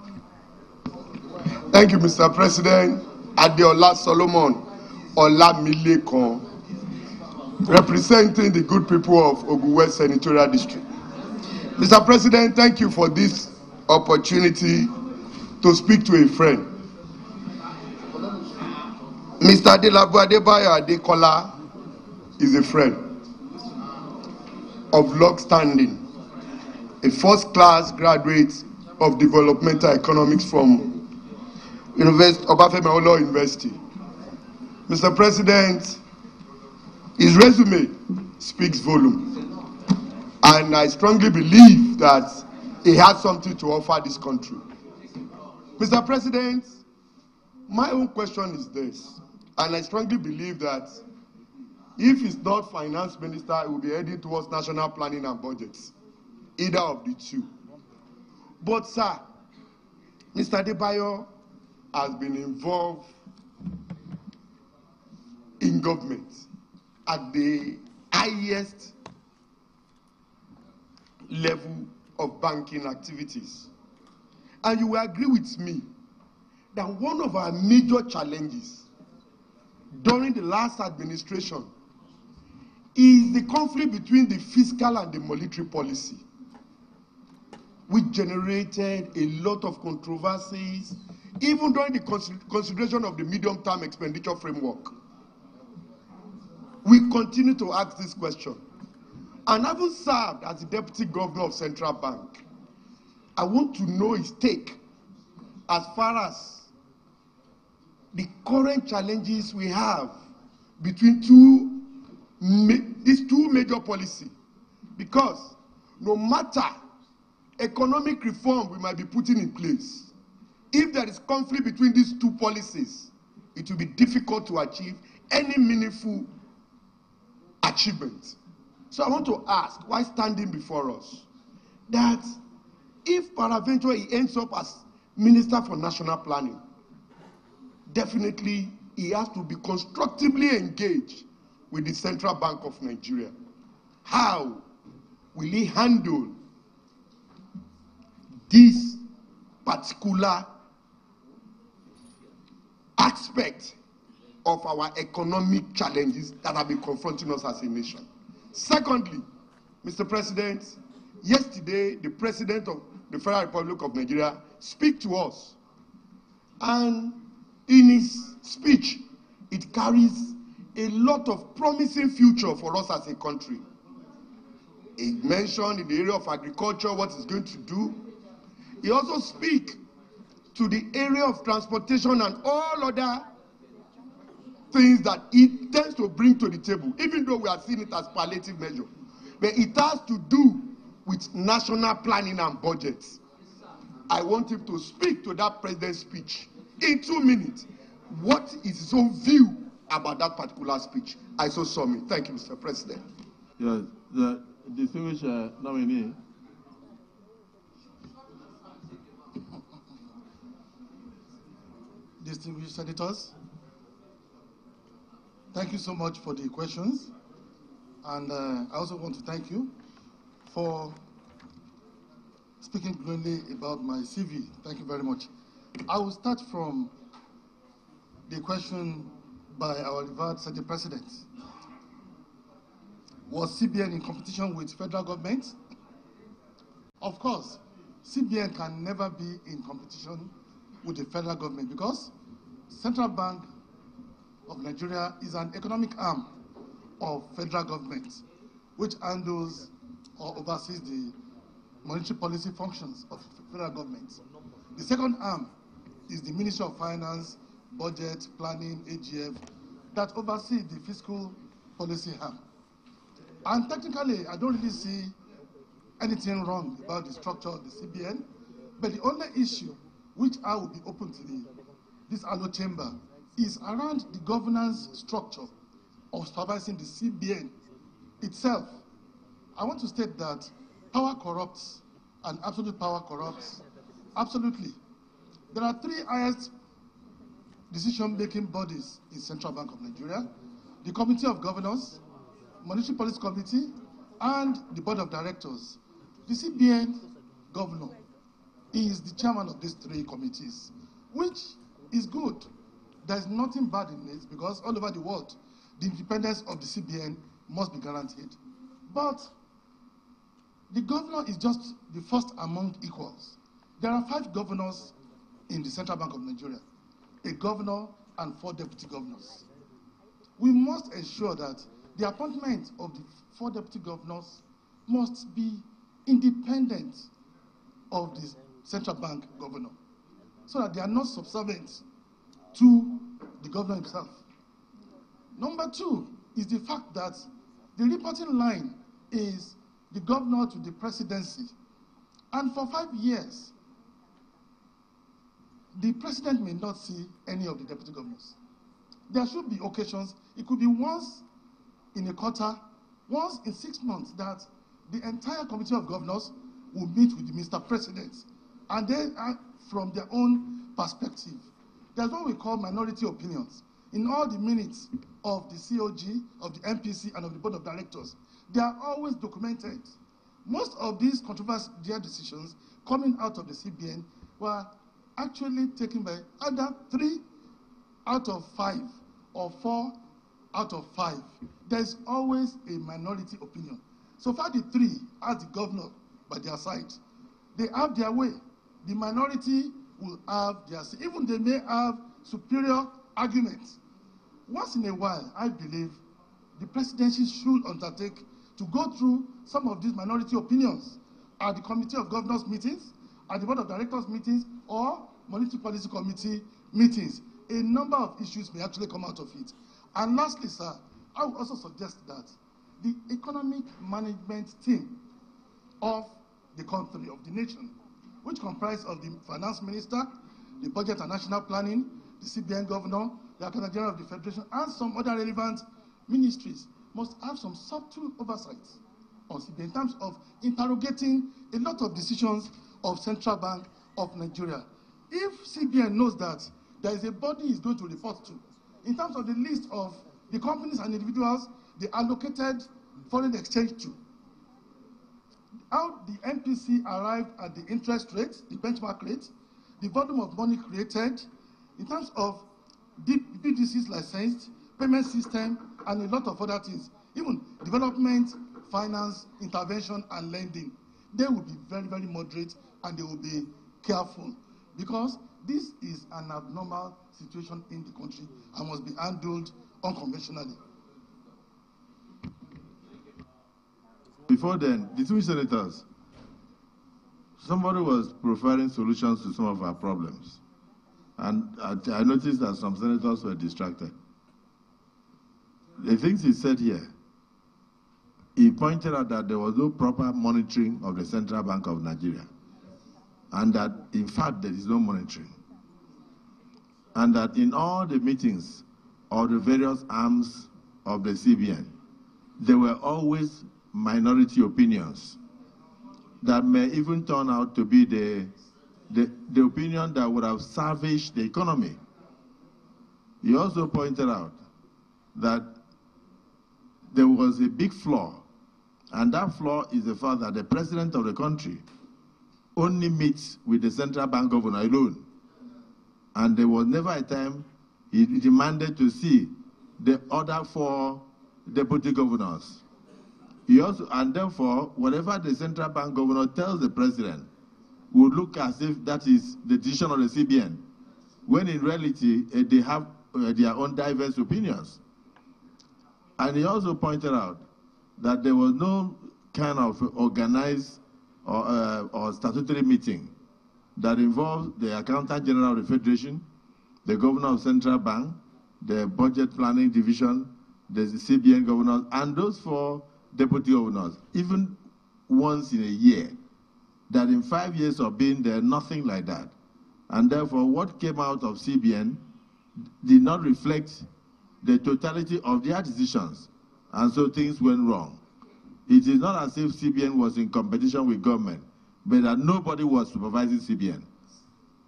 Thank you, Mr. President. Adeola Solomon Olamileko, representing the good people of Ogun West Senatorial District. Mr. President, thank you for this opportunity to speak to a friend. Mr. Adelabu Adebayo Adekola is a friend of long standing, a first-class graduate of developmental economics from Obafemi Awolowo University. Mr. President, his resume speaks volumes, and I strongly believe that he has something to offer this country. Mr. President, my own question is this, and I strongly believe that if he's not finance minister, he will be heading towards national planning and budgets, either of the two. But sir, Mr. Adebayo has been involved in government at the highest level of banking activities. And you will agree with me that one of our major challenges during the last administration is the conflict between the fiscal and the monetary policy, which generated a lot of controversies, even during the consideration of the medium-term expenditure framework. We continue to ask this question. And having served as the Deputy Governor of Central Bank, I want to know his take as far as the current challenges we have between these two major policies. Because no matter economic reform we might be putting in place, if there is conflict between these two policies, it will be difficult to achieve any meaningful achievement. So I want to ask, why standing before us, that if peradventure he ends up as Minister for National Planning, definitely he has to be constructively engaged with the Central Bank of Nigeria. How will he handle this particular aspect of our economic challenges that have been confronting us as a nation? Secondly, Mr. President, yesterday the President of the Federal Republic of Nigeria spoke to us, and in his speech it carries a lot of promising future for us as a country. He mentioned in the area of agriculture what he's going to do. He also speak to the area of transportation and all other things that it tends to bring to the table, even though we are seeing it as palliative measure. But it has to do with national planning and budgets. I want him to speak to that president's speech in 2 minutes. What is his own view about that particular speech? I so submit. Thank you, Mr. President.
Yes, the distinguished nominee.
Distinguished senators, thank you so much for the questions, and I also want to thank you for speaking glowingly about my CV. Thank you very much. I will start from the question by our revered Senate President. Was CBN in competition with federal government? Of course, CBN can never be in competition with the federal government because Central Bank of Nigeria is an economic arm of federal government, which handles or oversees the monetary policy functions of federal government. The second arm is the Ministry of Finance, Budget, Planning, AGF, that oversees the fiscal policy arm. And technically, I don't really see anything wrong about the structure of the CBN, but the only issue which I will be open to this allo chamber is around the governance structure of supervising the CBN itself. I want to state that power corrupts and absolute power corrupts. Absolutely. There are 3 highest decision-making bodies in Central Bank of Nigeria: the Committee of Governors, Monetary Policy Committee, and the Board of Directors. The CBN governor is the chairman of these 3 committees, which is good. There's nothing bad in it because all over the world, the independence of the CBN must be guaranteed. But the governor is just the first among equals. There are 5 governors in the Central Bank of Nigeria, a governor and 4 deputy governors. We must ensure that the appointment of the 4 deputy governors must be independent of the Central Bank governor, so that they are not subservient to the governor himself. Number 2 is the fact that the reporting line is the governor to the presidency. And for 5 years, the president may not see any of the deputy governors. There should be occasions, it could be once in a quarter, once in 6 months, that the entire committee of governors will meet with the Mr. President, and then from their own perspective. There's what we call minority opinions. In all the minutes of the COG, of the MPC, and of the Board of Directors, they are always documented. most of these controversial decisions coming out of the CBN were actually taken by either 3 out of 5 or 4 out of 5. There's always a minority opinion. So far, the 3 as the governor by their side, they have their way. The minority will have their say. Even they may have superior arguments. Once in a while, I believe the presidency should undertake to go through some of these minority opinions at the Committee of Governors meetings, at the Board of Directors meetings, or Monetary Policy Committee meetings. A number of issues may actually come out of it. And lastly, sir, I would also suggest that the economic management team of the country, of the nation, which comprise of the finance minister, the budget and national planning, the CBN governor, the Accountant General of the Federation, and some other relevant ministries, must have some subtle oversight on CBN in terms of interrogating a lot of decisions of Central Bank of Nigeria. If CBN knows that there is a body is going to report to, in terms of the list of the companies and individuals they allocated foreign exchange to, how the MPC arrived at the interest rate, the benchmark rate, the volume of money created, in terms of BDCs licensed, payment system, and a lot of other things, even development, finance, intervention, and lending, they will be very, very moderate and they will be careful, because this is an abnormal situation in the country and must be handled unconventionally.
Before then, distinguished senators, somebody was providing solutions to some of our problems. And I noticed that some senators were distracted. The things he said here, he pointed out that there was no proper monitoring of the Central Bank of Nigeria. And that, in fact, there is no monitoring. And that in all the meetings of the various arms of the CBN, there were always minority opinions that may even turn out to be the opinion that would have salvaged the economy. He also pointed out that there was a big flaw, and that flaw is the fact that the president of the country only meets with the central bank governor alone. And there was never a time he demanded to see the other 4 deputy governors. He also, and therefore, whatever the central bank governor tells the president would look as if that is the decision of the CBN, when in reality they have their own diverse opinions. And he also pointed out that there was no kind of organized or statutory meeting that involved the Accountant General of the Federation, the Governor of Central Bank, the Budget Planning Division, the CBN governors, and those 4 deputy governors, even once in a year. That in 5 years of being there, nothing like that. And therefore, what came out of CBN did not reflect the totality of their decisions. And so things went wrong. It is not as if CBN was in competition with government, but that nobody was supervising CBN.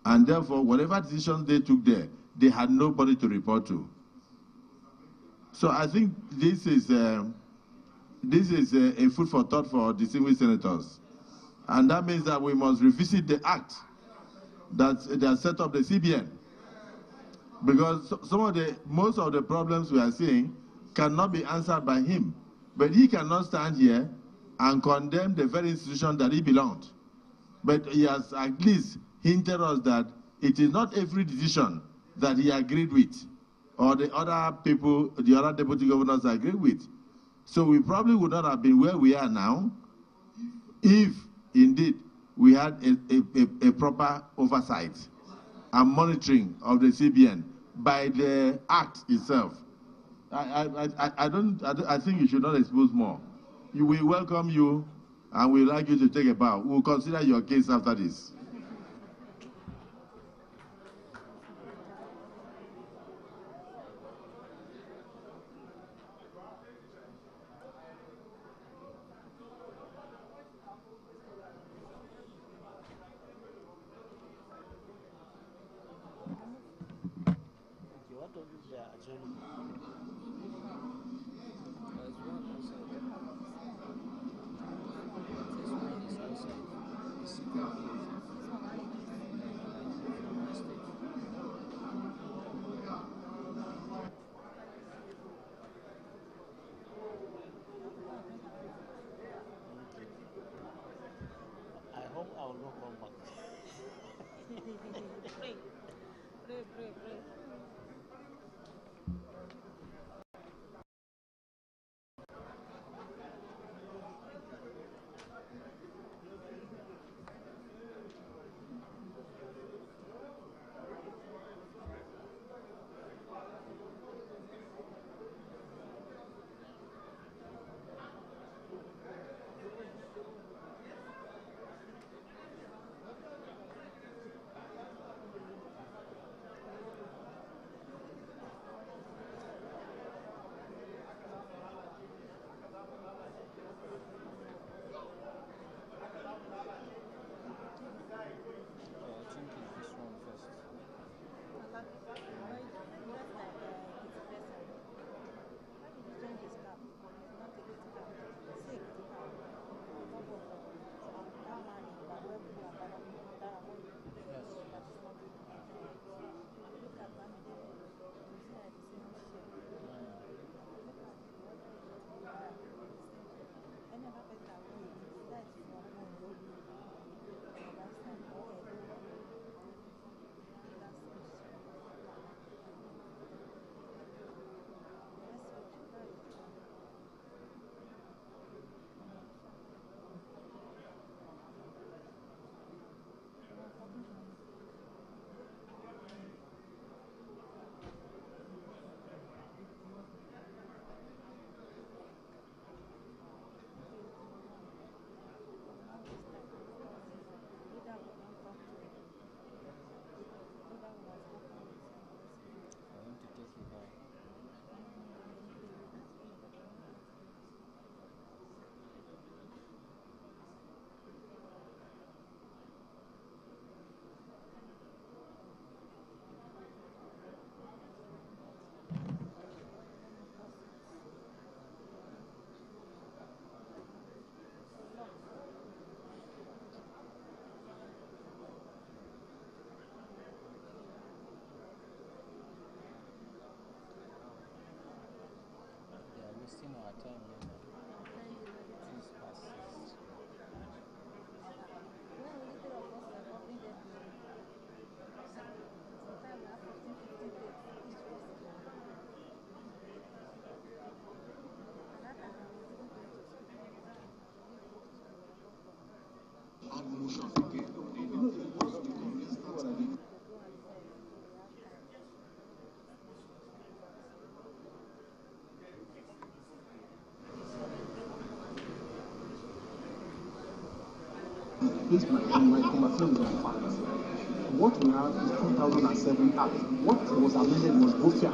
And therefore, whatever decisions they took there, they had nobody to report to. So I think this is a food for thought for distinguished senators. And that means that we must revisit the act that set up the CBN. Because most of the problems we are seeing cannot be answered by him. But he cannot stand here and condemn the very institution that he belonged. But he has at least hinted us that it is not every decision that he agreed with, or the other people, the other deputy governors agreed with. So we probably would not have been where we are now if indeed we had a proper oversight and monitoring of the CBN by the act itself. I think you should not expose more. We welcome you and we'd like you to take a bow. We'll consider your case after this.
Based my conversation on facts. What we have is 2007 Act. What was amended was Bofia.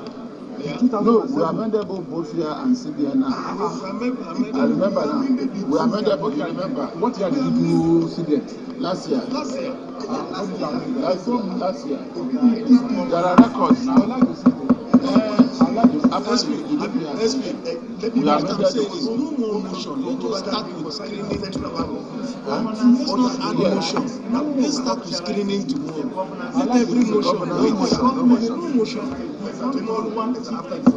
No, we amended both Bofia and CBN Act. I remember now. We amended both. Remember.
What year did you do CBN?
Last year.
Last year.
Last year. There are records now.
Let me say this. No more motion. Let us start with screening tomorrow. Let's not add motion. Now let's start with screening tomorrow. Let every motion. No motion. Tomorrow one is after the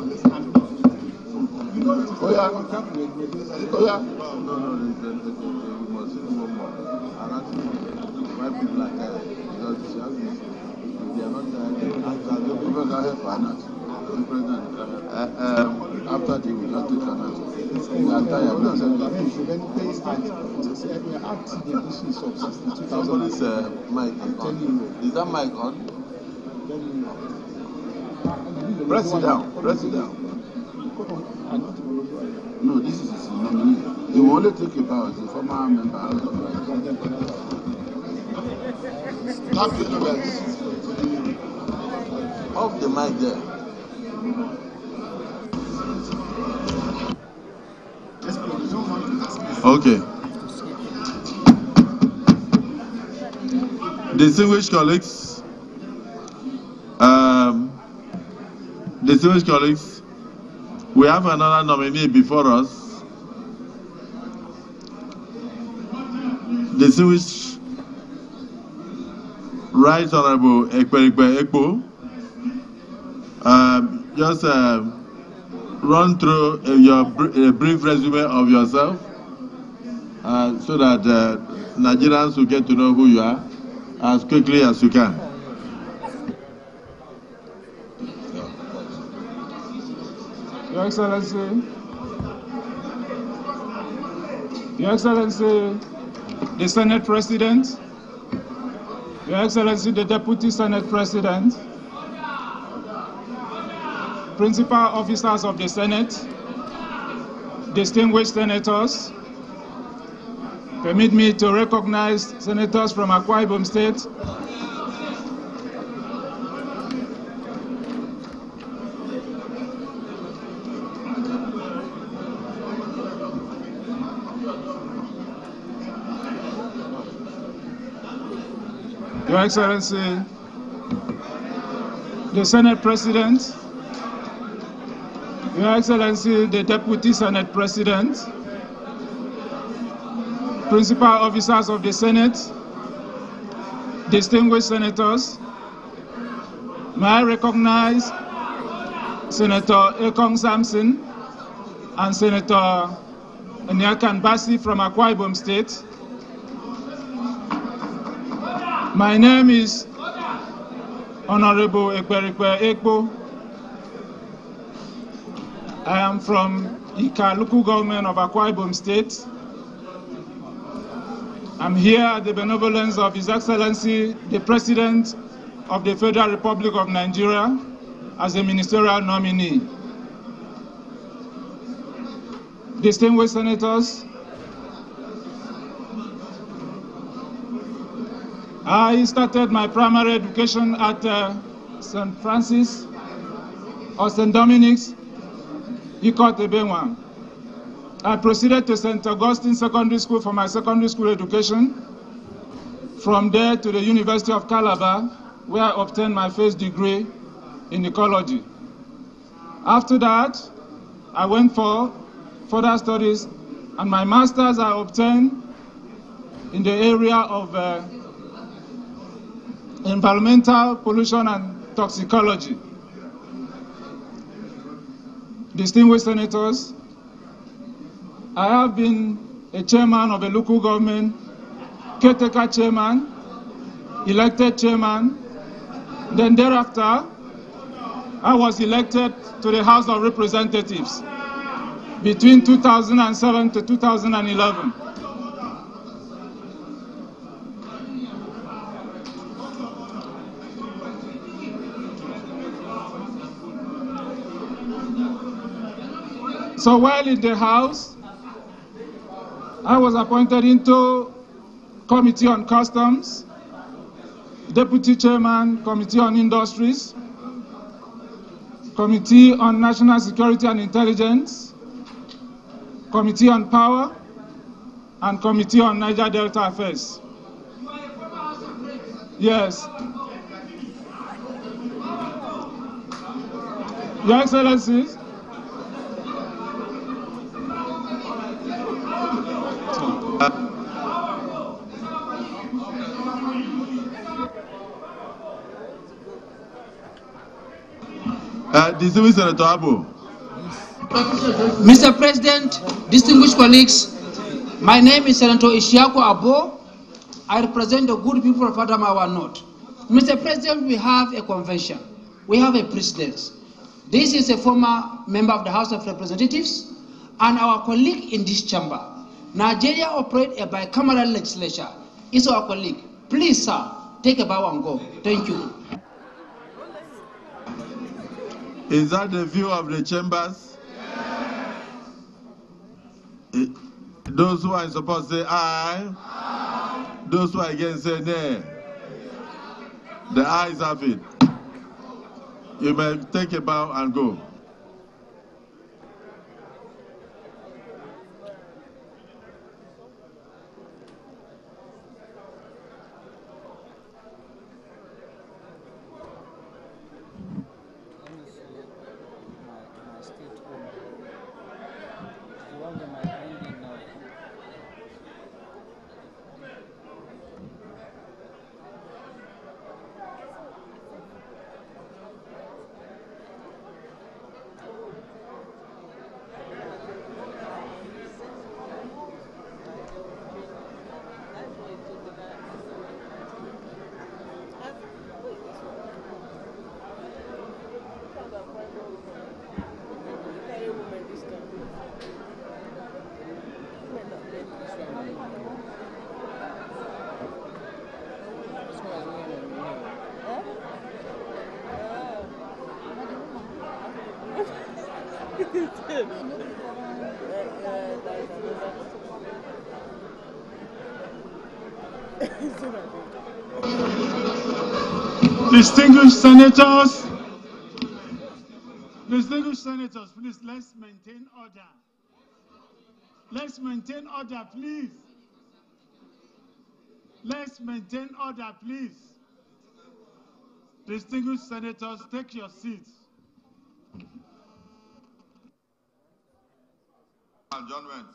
Oh yeah. No, we must see one more. And actually, why people like that? Because they are not the people can help Anat. The president can help. After they will not take Anat. We are tired now. Somebody's mic on. Is that mic on? Press it down. Press it down. No, this is his nominee. He will only take a bow as a former member of the off the mic there. Okay. Distinguished colleagues, we have another nominee before us. Distinguished Right Honorable Ekperikpe Ekpo. Just run through your brief resume of yourself so that Nigerians will get to know who you are. as quickly as you can.
Your Excellency, the Senate President, Your Excellency, the Deputy Senate President, principal officers of the Senate, distinguished senators, permit me to recognize senators from Akwa Ibom State, Your Excellency, the Senate President, Your Excellency, the Deputy Senate President, principal officers of the Senate, distinguished senators, may I recognize Senator Ekong Samson and Senator Nyakan Basi from Akwa Ibom State. My name is Honorable Ekberikwe Ekbo. I am from Ika local government of Akwa Ibom State. I'm here at the benevolence of His Excellency, the President of the Federal Republic of Nigeria, as a ministerial nominee. Distinguished senators, I started my primary education at St. Francis or St. Dominic's, Ikot Ebenwa. I proceeded to St. Augustine Secondary School for my secondary school education. From there to the University of Calabar, where I obtained my first degree in ecology. After that, I went for further studies, and my master's I obtained in the area of environmental pollution and toxicology. Distinguished senators, I have been a chairman of a local government, caretaker chairman, elected chairman. Then thereafter, I was elected to the House of Representatives between 2007 to 2011. So while in the House, I was appointed into Committee on Customs, Deputy Chairman, Committee on Industries, Committee on National Security and Intelligence, Committee on Power, and Committee on Niger Delta Affairs. Yes. Your Excellencies,
Distinguished Senator Abu.
Mr. President, distinguished colleagues, my name is Senator Ishiako Abo. I represent the good people of Adamawa North. Mr. President, we have a convention. We have a president. This is a former member of the House of Representatives and our colleague in this chamber. Nigeria operates a bicameral legislature. It's our colleague. Please, sir, take a bow and go. Thank you.
Is that the view of the chambers? Yes. Those who are in support say aye. Aye. Those who are against say nay. The ayes have it. You may take a bow and go.
Distinguished senators, please, let's maintain order. Let's maintain order, please. Let's maintain order, please. Distinguished senators, take your seats.
Adjournment.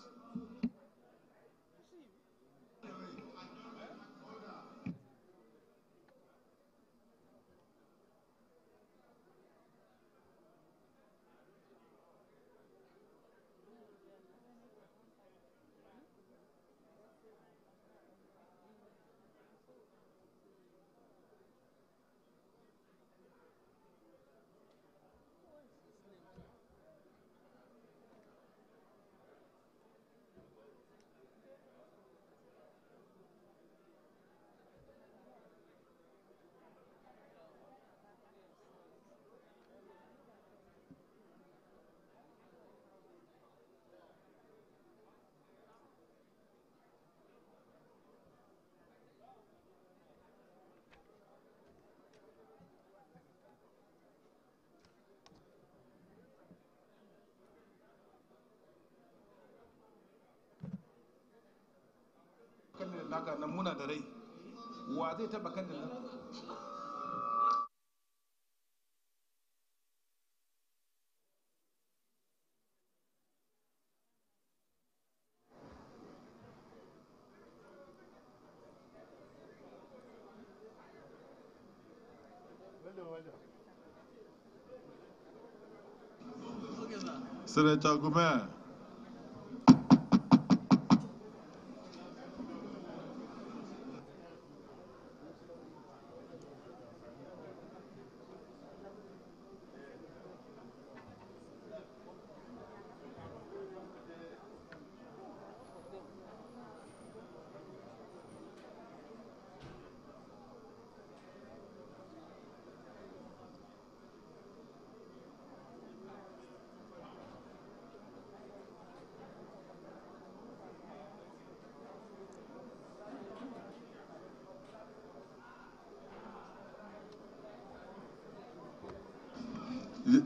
Senator Gumer.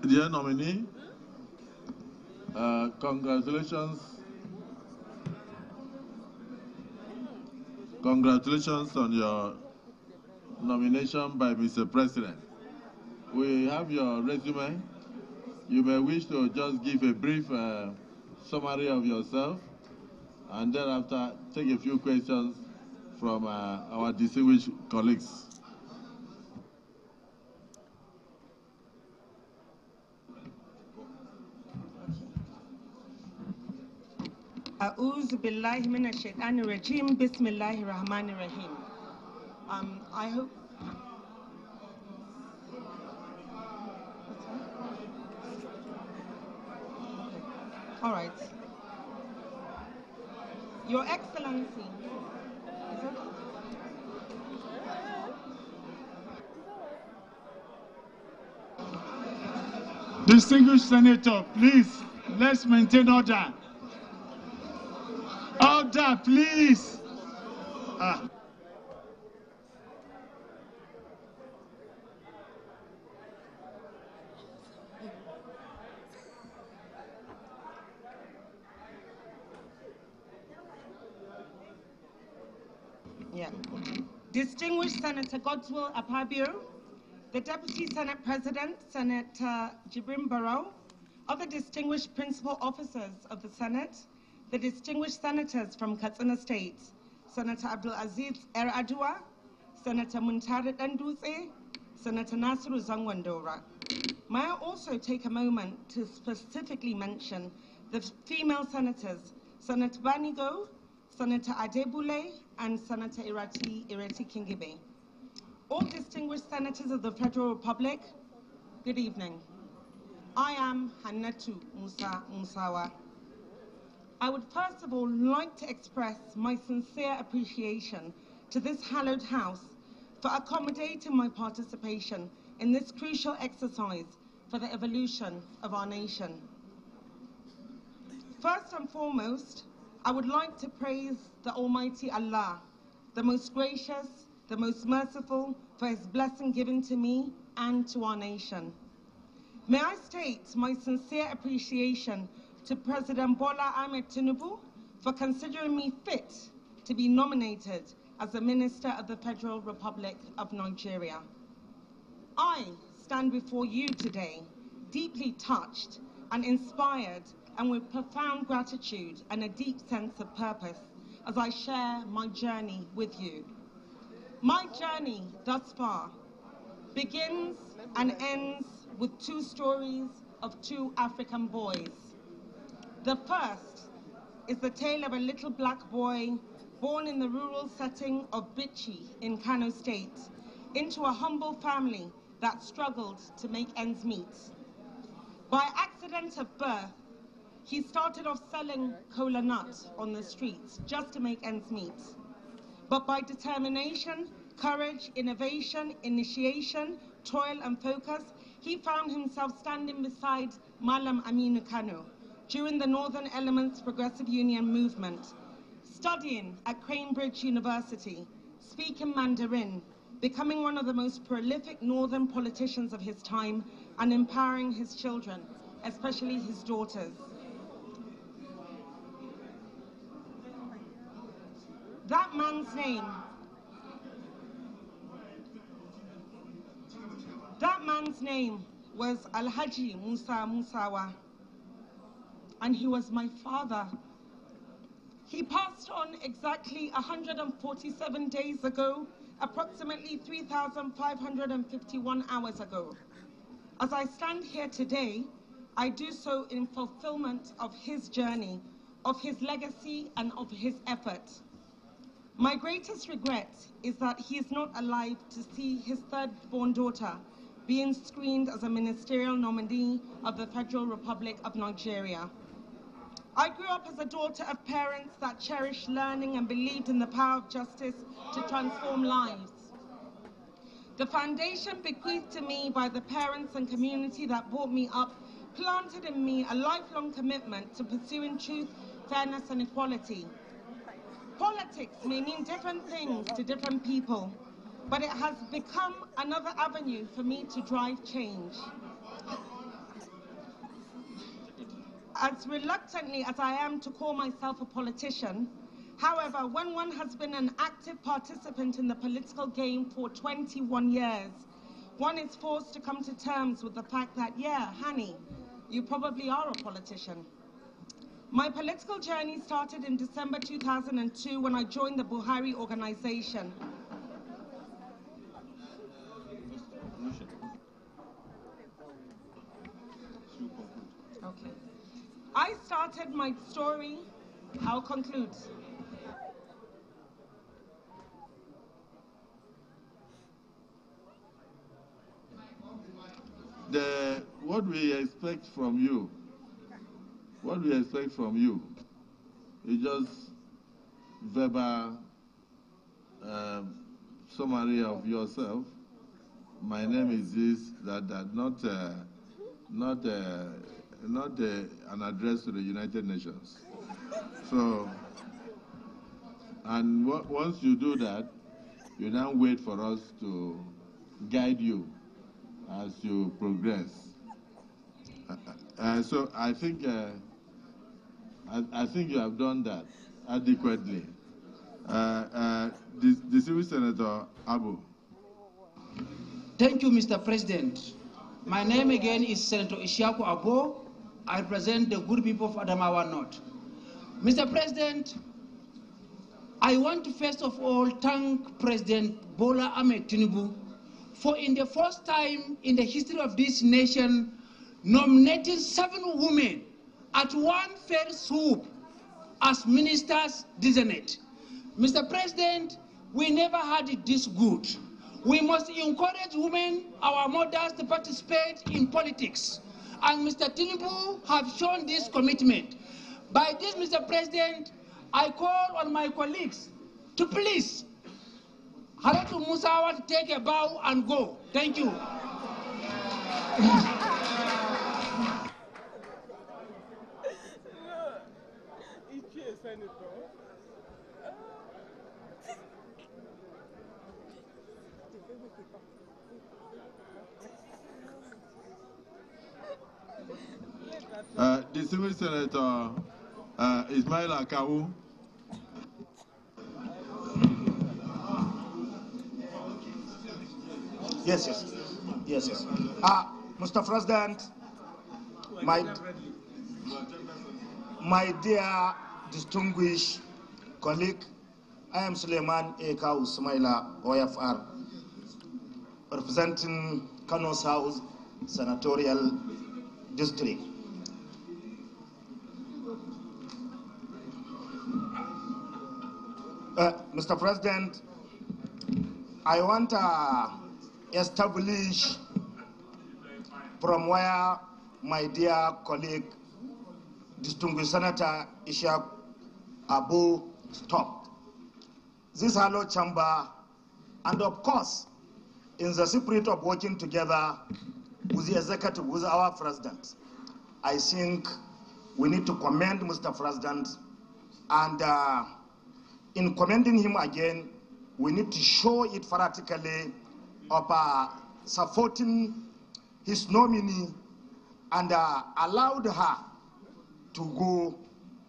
Dear nominee, congratulations. Congratulations on your nomination by Mr. President. We have your resume. You may wish to just give a brief summary of yourself, and thereafter take a few questions from our distinguished colleagues.
A'udhu billahi minash shaitanir rajim. Bismillahir rahmanir rahim. I hope. All right. Your Excellency.
Distinguished Senator, please, let's maintain order. Order, please.
Yeah. Distinguished Senator Godswill Apabio, the Deputy Senate President, Senator Jibrin Barrow, other distinguished principal officers of the Senate, the distinguished senators from Katsina State, Senator Abdul Aziz Adua, Senator Muntari Dandutse, Senator Nasiru Zangwandora. May I also take a moment to specifically mention the female senators, Senator Banigo, Senator Adebule, and Senator Ireti Kingibe. All distinguished senators of the Federal Republic, good evening. I am Hannatu Musawa. I would first of all like to express my sincere appreciation to this hallowed house for accommodating my participation in this crucial exercise for the evolution of our nation. First and foremost, I would like to praise the Almighty Allah the most gracious, the most merciful, for his blessing given to me and to our nation. May I state my sincere appreciation to President Bola Ahmed Tinubu for considering me fit to be nominated as the Minister of the Federal Republic of Nigeria. I stand before you today deeply touched and inspired, and with profound gratitude and a deep sense of purpose as I share my journey with you. My journey thus far begins and ends with two stories of two African boys. The first is the tale of a little black boy born in the rural setting of Bichi in Kano State into a humble family that struggled to make ends meet. By accident of birth, he started off selling cola nut on the streets just to make ends meet. But by determination, courage, innovation, initiation, toil and focus, he found himself standing beside Malam Aminu Kano during the Northern Elements Progressive Union movement, studying at Cambridge University, speaking Mandarin, becoming one of the most prolific Northern politicians of his time, and empowering his children, especially his daughters. That man's name was Alhaji Musa Musawa, and he was my father. He passed on exactly 147 days ago, approximately 3,551 hours ago. As I stand here today, I do so in fulfillment of his journey, of his legacy, and of his effort. My greatest regret is that he is not alive to see his third-born daughter being screened as a ministerial nominee of the Federal Republic of Nigeria. I grew up as a daughter of parents that cherished learning and believed in the power of justice to transform lives. The foundation bequeathed to me by the parents and community that brought me up planted in me a lifelong commitment to pursuing truth, fairness, and equality. Politics may mean different things to different people, but it has become another avenue for me to drive change. As reluctantly as I am to call myself a politician, however, when one has been an active participant in the political game for 21 years, one is forced to come to terms with the fact that, yeah, honey, you probably are a politician. My political journey started in December 2002 when I joined the Buhari organization. Okay. I started my story, I'll conclude.
What we expect from you is just verbal summary of yourself. My name is this, that, not an address to the United Nations. So, and once you do that, you now wait for us to guide you as you progress. So I think you have done that adequately. Distinguished Senator Abu.
Thank you, Mr. President. My name again is Senator Ishiaku Abo. I represent the good people of Adamawa North. Mr. President, I want to first of all thank President Bola Ahmed Tinubu for, in the first time in the history of this nation, nominating 7 women at one fell swoop as ministers designate. Mr. President, we never had it this good. We must encourage women, our mothers, to participate in politics. And Mr. Tinubu have shown this commitment. By this, Mr. President, I call on my colleagues to please, Haratu Musawa, to take a bow and go. Thank you.
Distinguished Senator Ismail Akawu.
Yes. Mr. President, my dear distinguished colleague, I am Suleiman Eka Usmaila, OFR, representing Kano South Senatorial District. Mr. President, I want to establish from where my dear colleague, distinguished Senator Ishaq Abu stopped. This hollow chamber, and of course, in the spirit of working together with the executive, with our president, I think we need to commend Mr. President, and in commending him again, we need to show it practically of supporting his nominee and allowed her to go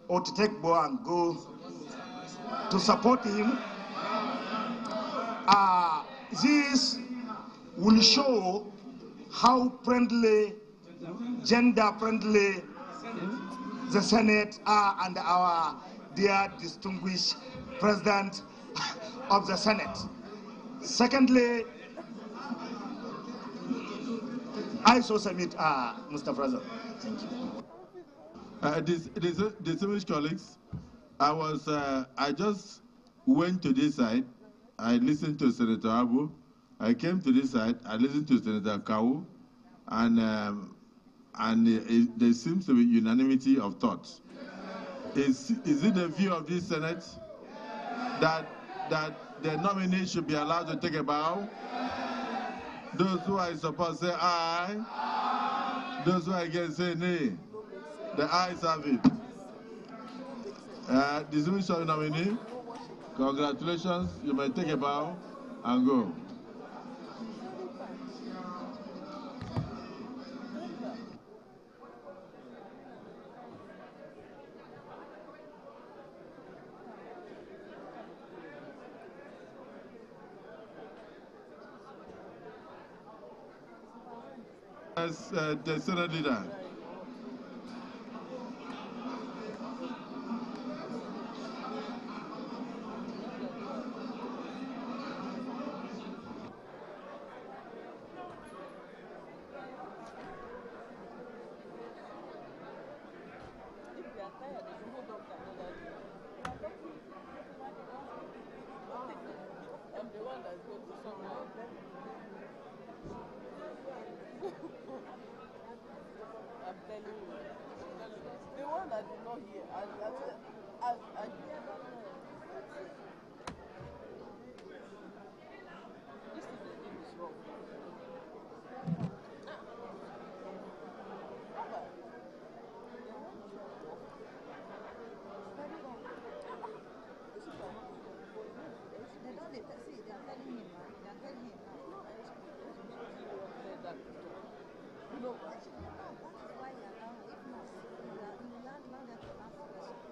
or to take bow and go to support him. This will show how friendly, gender friendly the Senate are and our dear distinguished President of the Senate. Secondly, I so submit, Mr. President. Thank you.
Distinguished colleagues, I just went to this side. I listened to Senator Abu. I came to this side. I listened to Senator Kawu, and there seems to be unanimity of thoughts. Is it the view of this Senate that the nominees should be allowed to take a bow? Those who are in support say aye. Those who are against say nay. The ayes have it. Distinguished nominee, congratulations. You may take a bow and go. As the Senate leader.
I'm telling you. The one that did not hear, I this is the name is wrong.
They don't see, they are telling him, they are telling him.
You know,
that is why you allow, if not, you allow them to ask questions.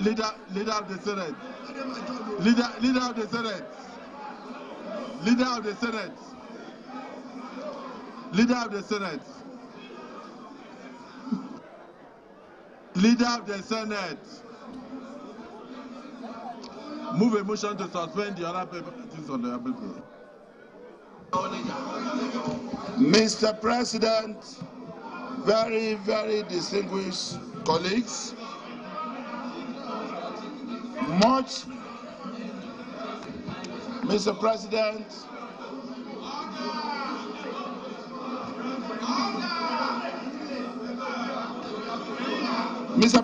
Leader of the Senate. Leader of the Senate. Leader of the Senate. Leader of the Senate. Leader of the Senate. Move a motion to suspend the other papers on the bill.
Mr. President, very, very distinguished colleagues, Mr.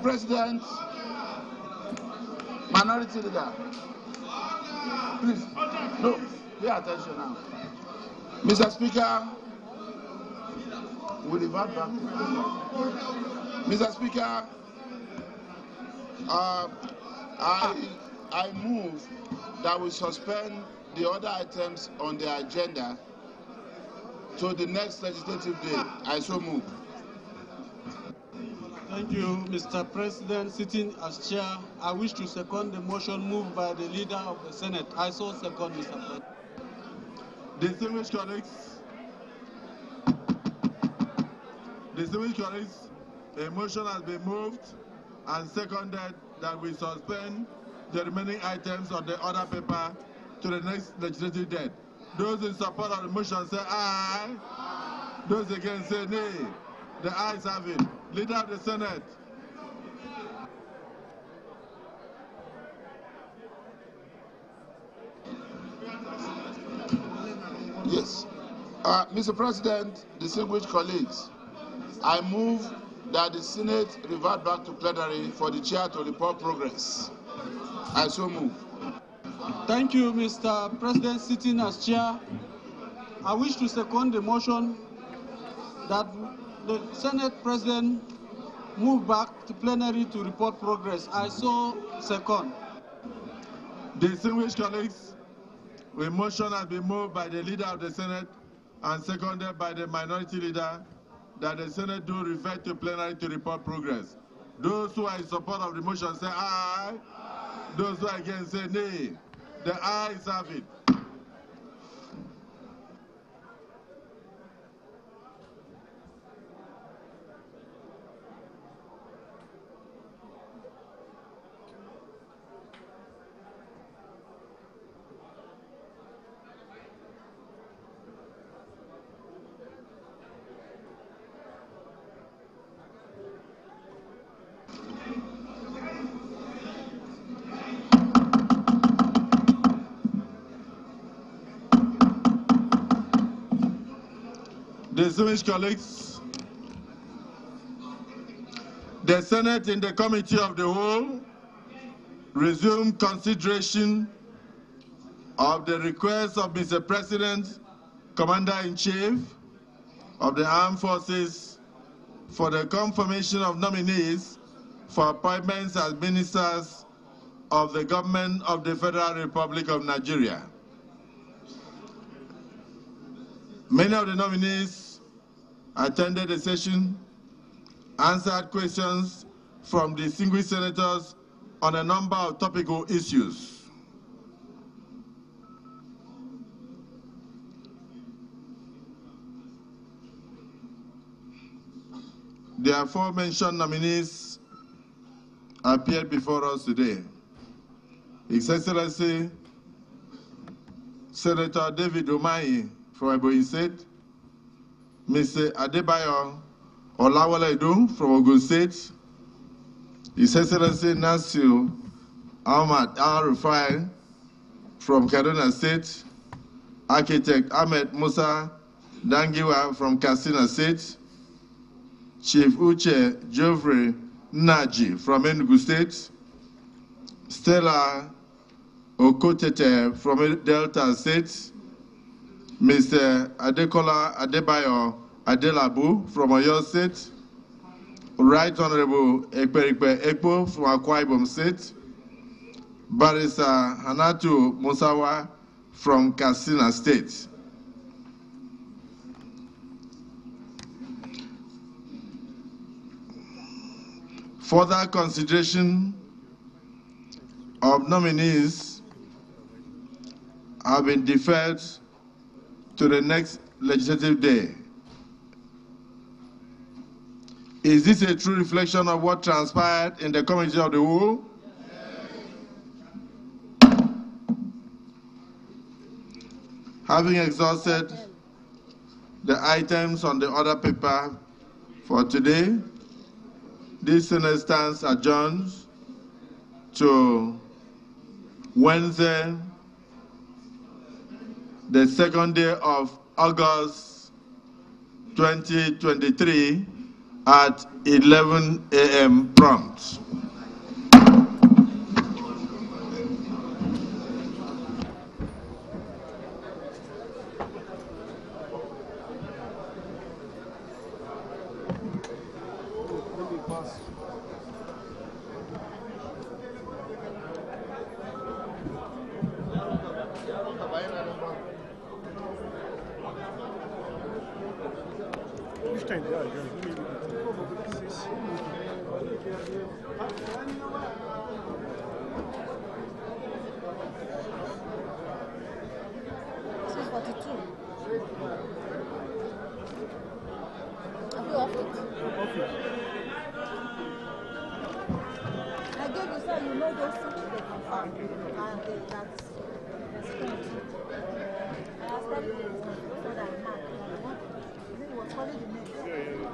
President, Minority Leader, please, no, pay attention now. Mr. Speaker, we revert back to Mr. Speaker, I move that we suspend the other items on the agenda to the next legislative day. I so move.
Thank you, Mr. President. Sitting as chair, I wish to second the motion moved by the leader of the Senate. I so second, Mr. President.
Distinguished colleagues, a motion has been moved and seconded that we suspend the remaining items on the order paper to the next legislative date. Those in support of the motion say aye. Those against say nay. The ayes have it. Leader of the Senate.
Yes. Mr. President, distinguished colleagues, I move that the Senate revert back to plenary for the chair to report progress. I so move.
Thank you, Mr. President. Sitting as chair, I wish to second the motion that the Senate President move back to plenary to report progress. I so second.
Distinguished colleagues, a motion has been moved by the leader of the Senate and seconded by the minority leader that the Senate do revert to plenary to report progress. Those who are in support of the motion say aye. Those who are against say nay. The ayes have it. Distinguished colleagues, the Senate in the Committee of the Whole resumed consideration of the request of Mr. President, Commander-in-Chief of the Armed Forces for the confirmation of nominees for appointments as ministers of the government of the Federal Republic of Nigeria. Many of the nominees attended the session, answered questions from distinguished senators on a number of topical issues. The aforementioned nominees appeared before us today. His Excellency Senator David Umahi from Ebonyi State, Mr. Adebayo Olawale from Ogun State, His Excellency Nasir Ahmad Al-Rufai from Kaduna State, Architect Ahmed Musa Dangiwa from Katsina State, Chief Uche Geoffrey Naji from Enugu State, Stella Okotete from Delta State, Mr. Adekola Adebayo Adelabu from Oyo State, Right Honorable Ekperikpe Ekpo from Akwa Ibom State, Barrister Hanatu Musawa from Katsina State. Further consideration of nominees have been deferred to the next legislative day. Is this a true reflection of what transpired in the Committee of the Whole? Having exhausted the items on the order paper for today, this Senate stands adjourned to Wednesday, the 2nd day of August 2023 at 11 a.m. prompt.
I gave you, so you know those things they confirm. That's I asked probably so that mark. It was calling the name.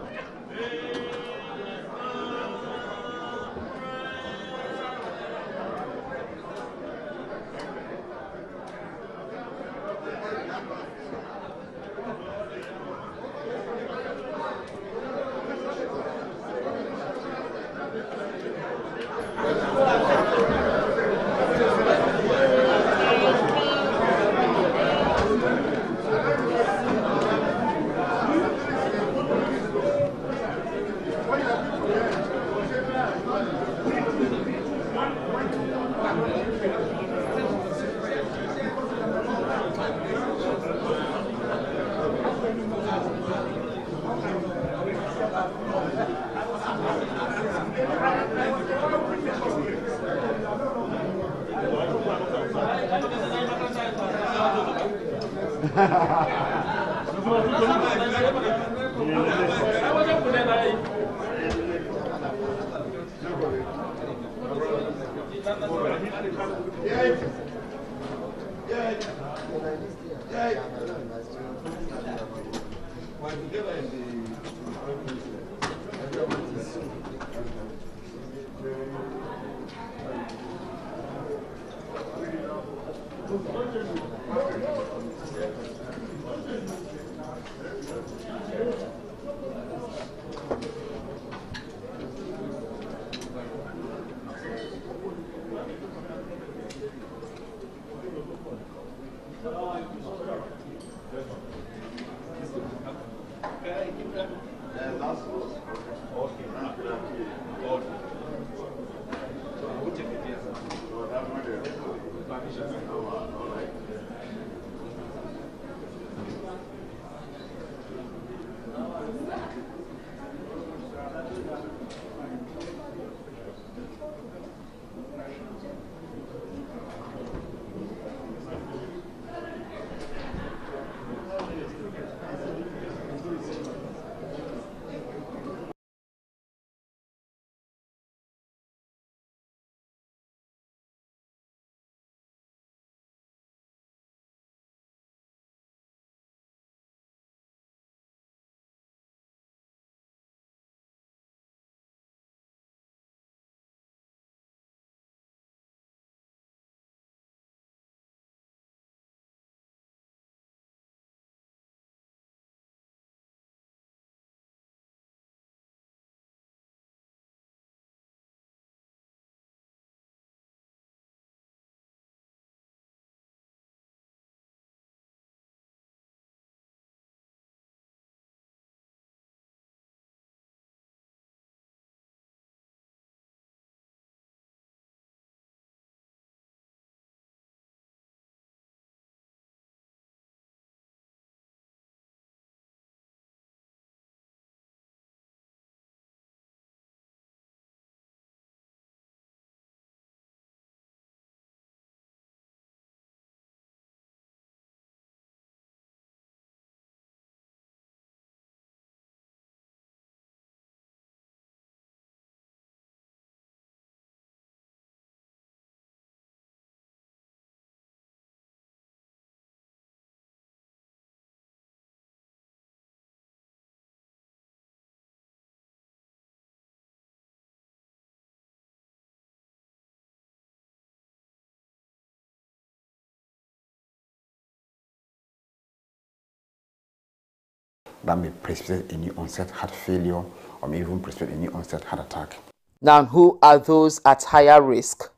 that may precipitate any onset heart failure or may even precipitate any onset heart attack.
Now, who are those at higher risk?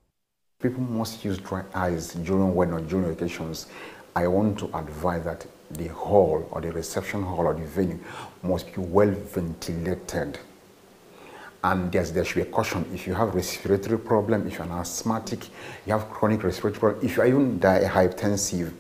People must use dry eyes during wedding or during occasions. I want to advise that the hall or the reception hall or the venue must be well ventilated. And there should be a caution. If you have respiratory problem, if you're an asthmatic, you have chronic respiratory problem, if you're even hypertensive,